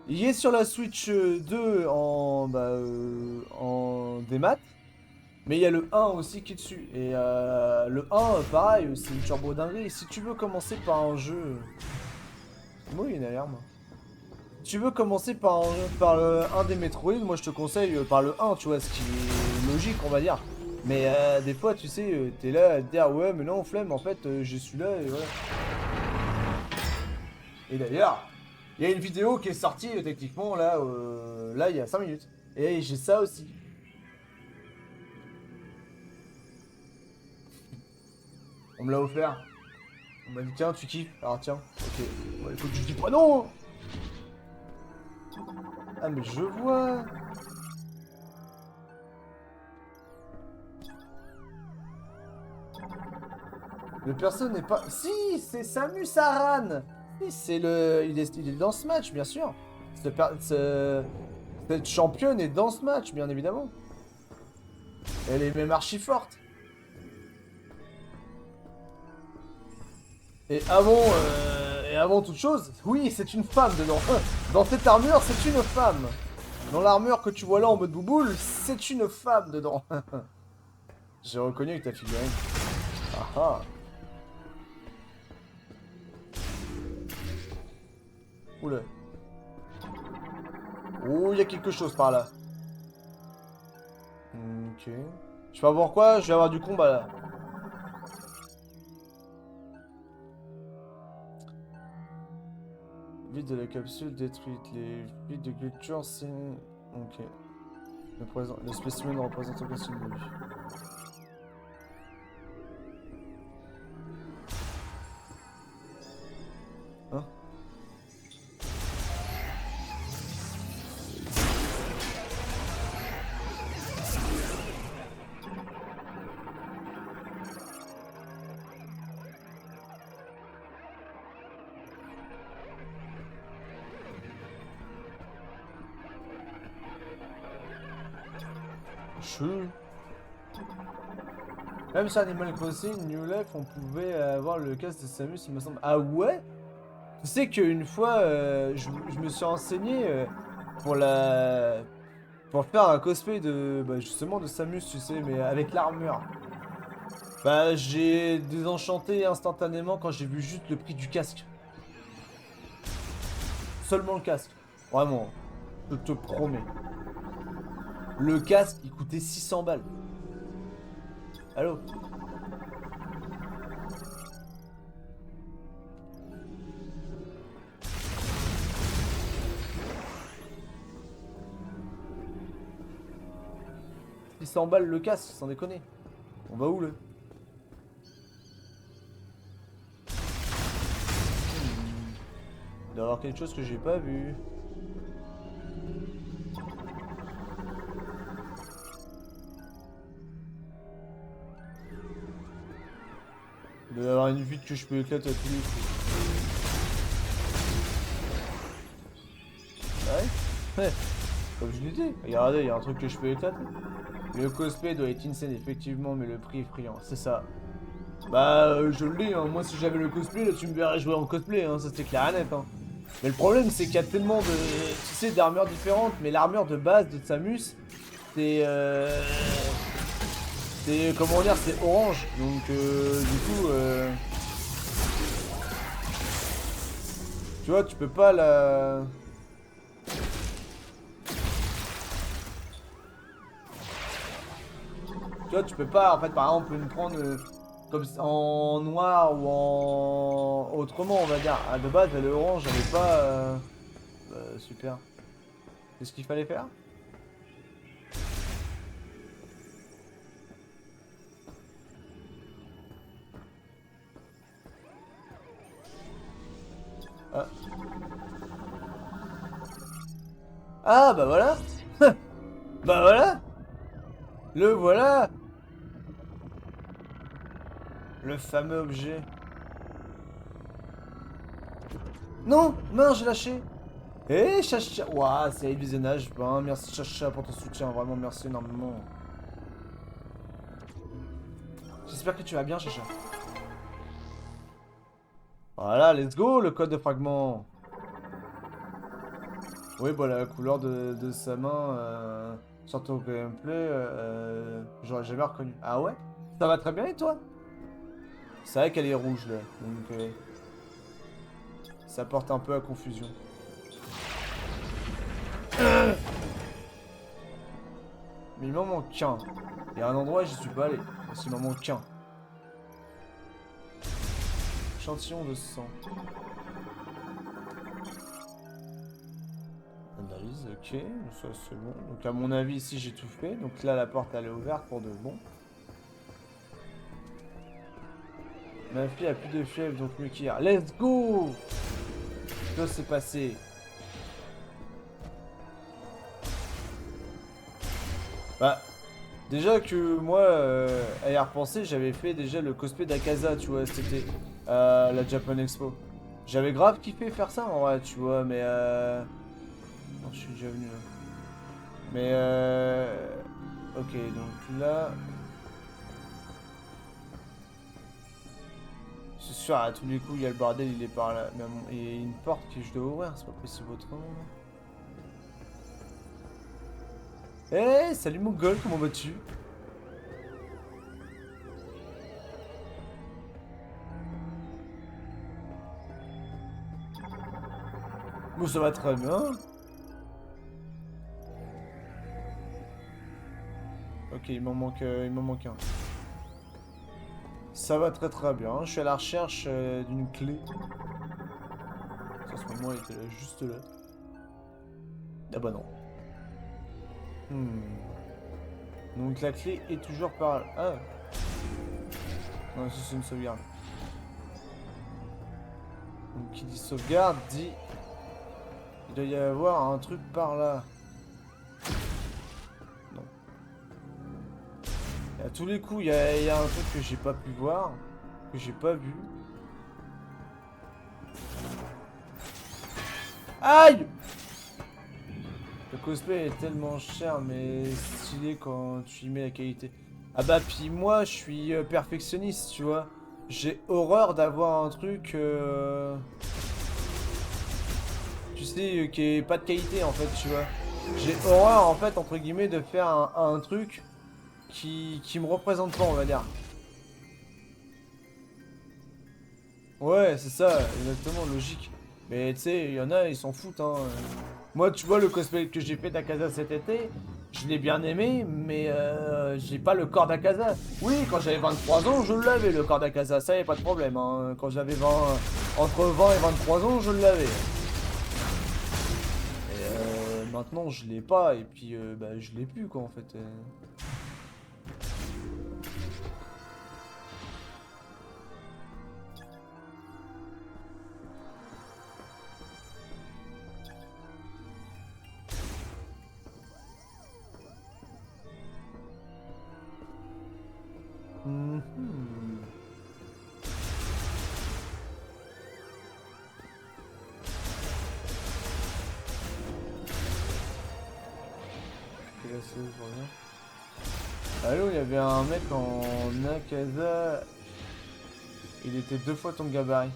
Il est sur la Switch 2 en démat. Mais il y a le 1 aussi qui est dessus. Et le 1, pareil, c'est une turbo dinguerie. Si tu veux commencer par un jeu... Moi, il y a une alarme. Si tu veux commencer par un des Metroid, moi je te conseille par le 1, tu vois, ce qui est logique, on va dire. Mais des fois, tu sais, t'es là à te dire, ouais, mais non, flemme, en fait, j'ai celui-là, et voilà. Et d'ailleurs, il y a une vidéo qui est sortie, techniquement, là, il y a 5 minutes. Et j'ai ça aussi. On me l'a offert. On m'a dit tiens tu kiffes. Alors tiens. Ok. Bon écoute je dis pas non. Ah mais je vois. Le perso n'est pas... Si c'est Samus Aran. Si c'est le... Il est dans ce match bien sûr. Cette championne est dans ce match bien évidemment. Elle est même archi forte. Et avant toute chose, oui, c'est une femme dedans. Dans cette armure, c'est une femme. Dans l'armure que tu vois là en mode bouboule, c'est une femme dedans. J'ai reconnu avec ta figurine. Ah ah. Oula. Oh, il y a quelque chose par là. Ok. Je sais pas pourquoi, je vais avoir du combat là. Vide de la capsule détruite. Les fluides de culture, c'est... Ok. Le spécimen représente aucun signe de vie. Hein? Même sur Animal Crossing, New Life, on pouvait avoir le casque de Samus, il me semble. Ah ouais? Tu sais qu'une fois, je me suis renseigné pour faire un cosplay de, justement de Samus, tu sais, mais avec l'armure. Bah, j'ai désenchanté instantanément quand j'ai vu juste le prix du casque. Seulement le casque. Vraiment, je te promets. Le casque, il coûtait 600 balles. Allô? Il s'emballe le casque, sans déconner. On va où le? Il doit y avoir quelque chose que j'ai pas vu. Il doit y avoir une fuite que je peux éclater à tous les coups. Ouais. Comme je l'ai dit. Regardez, il y a un truc que je peux éclater. Le cosplay doit être insane, effectivement, mais le prix est friand. C'est ça. Bah, je le dis, hein. Moi, si j'avais le cosplay, là, tu me verrais jouer en cosplay, hein. Ça, c'était clair et net, hein. Mais le problème, c'est qu'il y a tellement de, tu sais, d'armures différentes, mais l'armure de base de Samus, c'est, comment dire, c'est orange, donc, du coup, tu vois, tu peux pas la... Tu vois, tu peux pas, en fait, par exemple, me prendre comme en noir ou en autrement, on va dire. Ah, de base, elle est orange, elle est pas... super. C'est ce qu'il fallait faire? Ah. Ah, bah voilà. Bah voilà. Le voilà. Le fameux objet. Non, mince, j'ai lâché. Eh, Chacha. Ouah, c'est le visionnage. Ben, merci Chacha pour ton soutien. Vraiment, merci énormément. J'espère que tu vas bien, Chacha. Voilà, let's go, le code de fragment. Oui, bah la couleur de sa main, sur ton gameplay, j'aurais jamais reconnu. Ah ouais? Ça va très bien et toi? C'est vrai qu'elle est rouge là, donc ça porte un peu à confusion. Mais il m'en manque qu'un. Il y a un endroit où j'y suis pas allé, parce qu'il m'en manque qu'un. Échantillon de sang. Analyse, ok, ça c'est bon. Donc à mon avis ici j'ai tout fait. Donc là la porte elle est ouverte pour de bon. Ma fille a plus de fièvre donc mieux qu'hier. Let's go! Qu'est-ce qui s'est passé? Bah, déjà que moi, à y repenser, j'avais fait déjà le cosplay d'Akaza, tu vois, c'était la Japan Expo. J'avais grave kiffé faire ça en vrai, tu vois, mais non, je suis déjà venu là. Mais ok, donc là... C'est sûr, à tous les coups, il y a le bordel, il est par là. Mais il y a une porte que je dois ouvrir, c'est pas possible autrement. Eh, salut mon gueule, comment vas-tu? Bon, ça va très bien. Ok, il m'en manque un. Ça va très très bien. Je suis à la recherche d'une clé. À ce moment, il était là, juste là. Ah bah non. Donc la clé est toujours par là. Ah. Non, ça c'est une sauvegarde. Donc qui dit sauvegarde dit... Il doit y avoir un truc par là. Non. Et à tous les coups, il y a un truc que j'ai pas pu voir. Que j'ai pas vu. Aïe! Le cosplay est tellement cher, mais stylé quand tu y mets la qualité. Ah bah, puis moi, je suis perfectionniste, tu vois. J'ai horreur d'avoir un truc, tu sais, qui est pas de qualité, en fait, tu vois. J'ai horreur, en fait, entre guillemets, de faire un truc qui me représente pas, on va dire. Ouais, c'est ça, exactement, logique. Mais tu sais, il y en a, ils s'en foutent, hein. Moi, tu vois, le cosplay que j'ai fait d'Akaza cet été, Je l'ai bien aimé, mais j'ai pas le corps d'Akaza. Oui, quand j'avais 23 ans, je l'avais le corps d'Akaza, ça y a pas de problème. Hein. Quand j'avais entre 20 et 23 ans, je l'avais. Et maintenant, je l'ai pas, et puis bah, je l'ai plus quoi en fait. Mhm. Et là, c'est où, je reviens. Allô, il y avait un mec en Akaza. Il était 2 fois ton gabarit.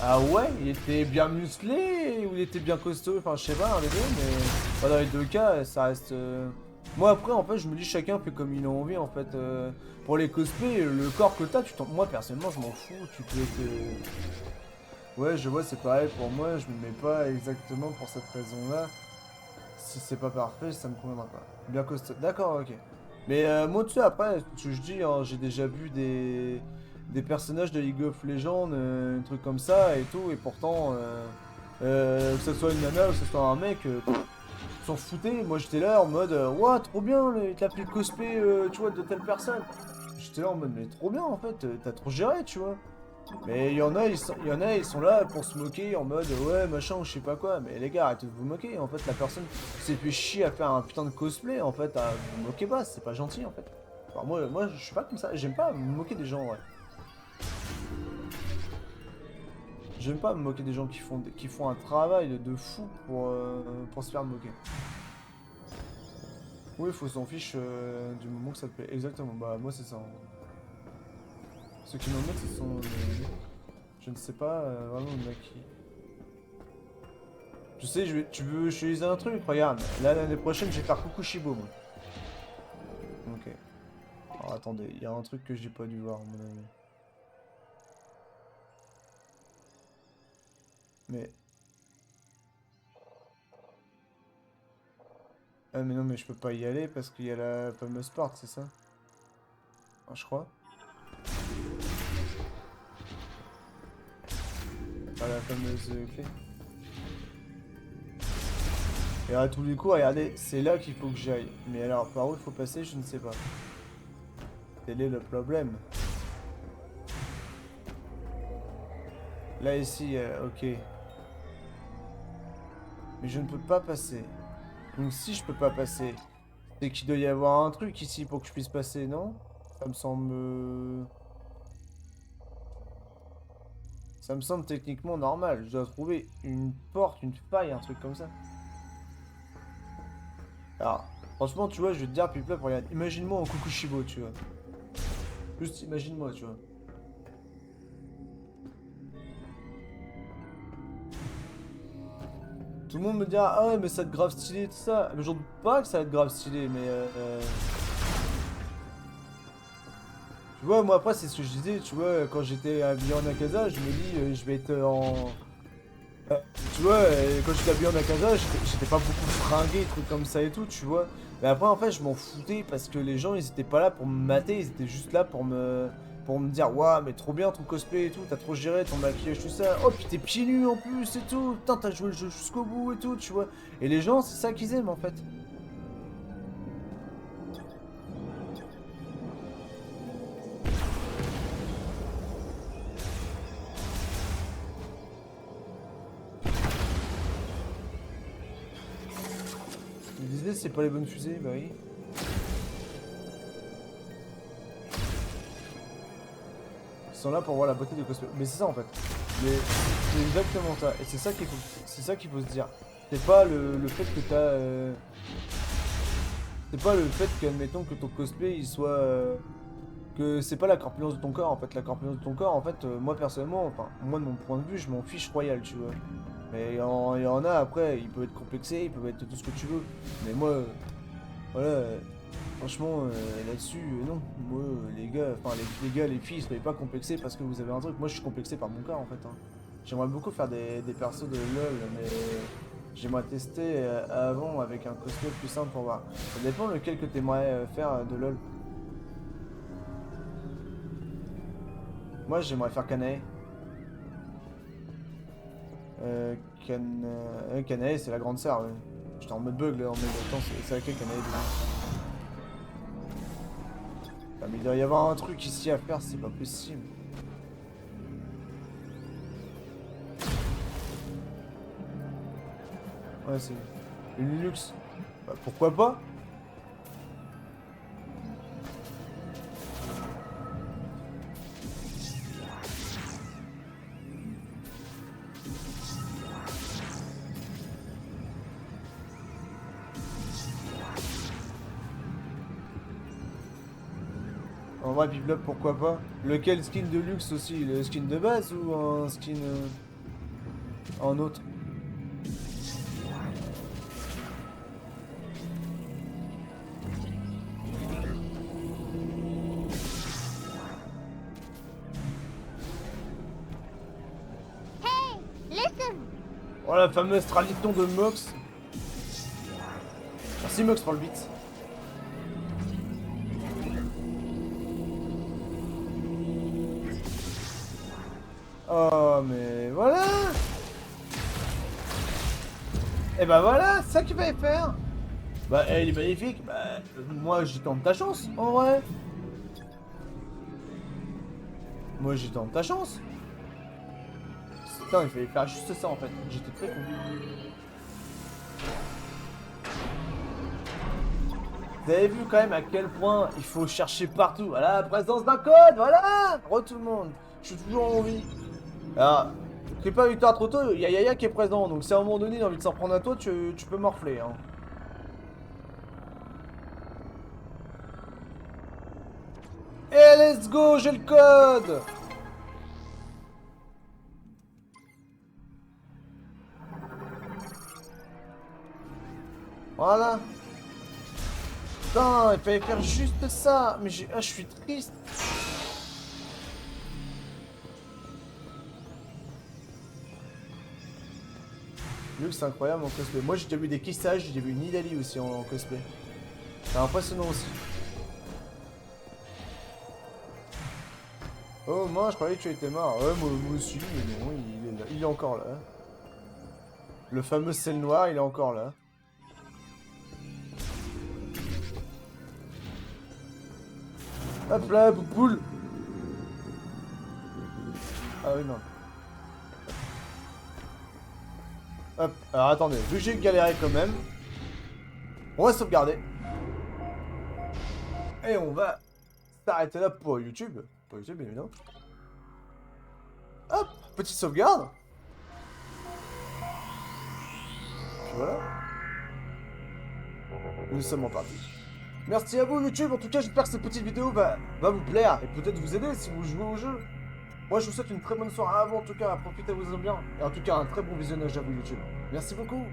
Ah ouais, il était bien musclé ou il était bien costaud, enfin je sais pas, un des deux, mais bah, dans les deux cas, ça reste... Moi après, en fait, je me dis chacun fait comme il a envie, en fait. Pour les cosplays, le corps que t'as, moi personnellement, je m'en fous, tu peux être... Ouais, je vois, c'est pareil pour moi, je me mets pas exactement pour cette raison-là. Si c'est pas parfait, ça me conviendra pas. Bien costaud, d'accord, ok. Mais moi, tu sais, après, ce que je dis, hein, j'ai déjà vu des personnages de League of Legends, un truc comme ça et tout, et pourtant, que ce soit une nana ou que ce soit un mec, s'en foutaient. Moi, j'étais là en mode, ouah, trop bien, il t'a pris le cosplay, tu vois, de telle personne. J'étais là en mode, mais trop bien, en fait, t'as trop géré, tu vois. Mais il y en a, ils sont là pour se moquer en mode ouais machin ou je sais pas quoi. Mais les gars, arrêtez de vous moquer. En fait, la personne s'est fait chier à faire un putain de cosplay. En fait, vous moquez pas, c'est pas gentil en fait. Enfin, moi, je suis pas comme ça. J'aime pas me moquer des gens, ouais. J'aime pas me moquer des gens qui font un travail de fou pour se faire moquer. Oui, il faut s'en fiche du moment que ça te plaît. Exactement. Bah moi c'est ça. Ceux qui m'en mettent, ce sont... je ne sais pas vraiment le mec qui... Je sais, tu veux utiliser un truc, regarde. Là, l'année prochaine, je vais faire coucou Shibo, moi. Ok. Alors, attendez, il y a un truc que j'ai pas dû voir, à mon avis. Mais... Ah, mais non, mais je peux pas y aller parce qu'il y a la fameuse porte, c'est ça? Ah, je crois. Ah, la fameuse clé. Et à tous les coups, regardez, c'est là qu'il faut que j'aille. Mais alors, par où il faut passer, je ne sais pas. Quel est le problème? Là, ici, ok. Mais je ne peux pas passer. Donc si je peux pas passer, c'est qu'il doit y avoir un truc ici pour que je puisse passer, non? Ça me semble... Ça me semble techniquement normal. Je dois trouver une porte, une faille, un truc comme ça. Alors, franchement, tu vois, je vais te dire, Piplup, regarde, imagine-moi en Kukushibo, tu vois. Juste imagine-moi, tu vois. Tout le monde me dira, ah ouais, mais ça va être grave stylé, tout ça. Mais j'en doute pas que ça va être grave stylé, mais tu vois, moi après, c'est ce que je disais, tu vois, quand j'étais habillé en Akaza, je me dis, je vais être en... tu vois, quand j'étais habillé en Akaza, j'étais pas beaucoup fringué, trucs comme ça et tout, tu vois. Mais après, en fait, je m'en foutais parce que les gens, ils étaient pas là pour me mater, ils étaient juste là pour me dire, waouh, mais trop bien ton cosplay et tout, t'as trop géré ton maquillage, tout ça. Oh, puis t'es pieds nus en plus et tout, putain, t'as joué le jeu jusqu'au bout et tout, tu vois. Et les gens, c'est ça qu'ils aiment en fait. Disney, c'est pas les bonnes fusées, bah oui. Ils sont là pour voir la beauté du cosplay. Mais c'est ça en fait. Mais c'est exactement ça. Et c'est ça qu'il faut se dire. C'est pas le fait que t'as... C'est pas le fait qu'admettons que ton cosplay il soit... que c'est pas la corpulence de ton corps en fait. La corpulence de ton corps en fait, moi personnellement, enfin moi de mon point de vue, je m'en fiche royal, tu vois. Mais il y en a après, il peut être complexé, il peut être tout ce que tu veux. Mais moi, voilà, franchement, là-dessus, non. Moi, les gars, enfin les gars, les filles, soyez pas complexés parce que vous avez un truc. Moi, je suis complexé par mon corps en fait. Hein. J'aimerais beaucoup faire des persos de LoL, mais J'aimerais tester avant avec un cosplay plus simple pour voir. Ça dépend lequel que t'aimerais faire de LoL. Moi j'aimerais faire Kanae. Kanae c'est la grande sœur. Ouais. J'étais en mode bug là, en mode attends, c'est laquelle Kanae dedans. Ah, mais il doit y avoir un truc ici à faire, c'est pas possible. Ouais, c'est une luxe. Bah, pourquoi pas? En vrai, Biblob, pourquoi pas? Lequel skin de luxe aussi? Le skin de base ou un skin en autre? Hey, listen. Oh, la fameuse tradition de Mox. Merci Mox pour le beat. Oh, mais voilà! Et bah voilà, c'est ça qu'il fallait faire! Bah, elle est magnifique, bah, moi j'y tente ta chance, en vrai! Moi j'y tente ta chance! Putain, il fallait faire juste ça en fait, j'étais très con. Vous avez vu quand même à quel point il faut chercher partout, voilà, la présence d'un code, voilà! Re tout le monde, je suis toujours en vie. Alors, c'est pas 8 heures trop tôt, il y a Yaya qui est présent, donc si à un moment donné il a envie de s'en prendre à toi, tu peux morfler. Hein. Et let's go, j'ai le code! Voilà. Putain, il fallait faire juste ça, mais je suis triste. Luke, c'est incroyable en cosplay. Moi j'ai déjà vu des kissages, j'ai déjà vu une Nidalee aussi en cosplay. C'est impressionnant aussi. Oh moi je croyais que tu étais mort. Ouais moi aussi, mais non, il est là. Il est encore là. Le fameux sel noir, il est encore là. Hop là, poupoule. Ah oui non. Hop, alors attendez, vu que j'ai galéré quand même, on va sauvegarder. Et on va s'arrêter là pour YouTube. Pour YouTube, évidemment. Hop, petite sauvegarde. Puis voilà. Nous sommes en partie. Merci à vous YouTube, en tout cas j'espère que cette petite vidéo va vous plaire et peut-être vous aider si vous jouez au jeu. Moi je vous souhaite une très bonne soirée à vous en tout cas, profitez-vous-en bien. Et en tout cas un très bon visionnage à vous YouTube. Merci beaucoup.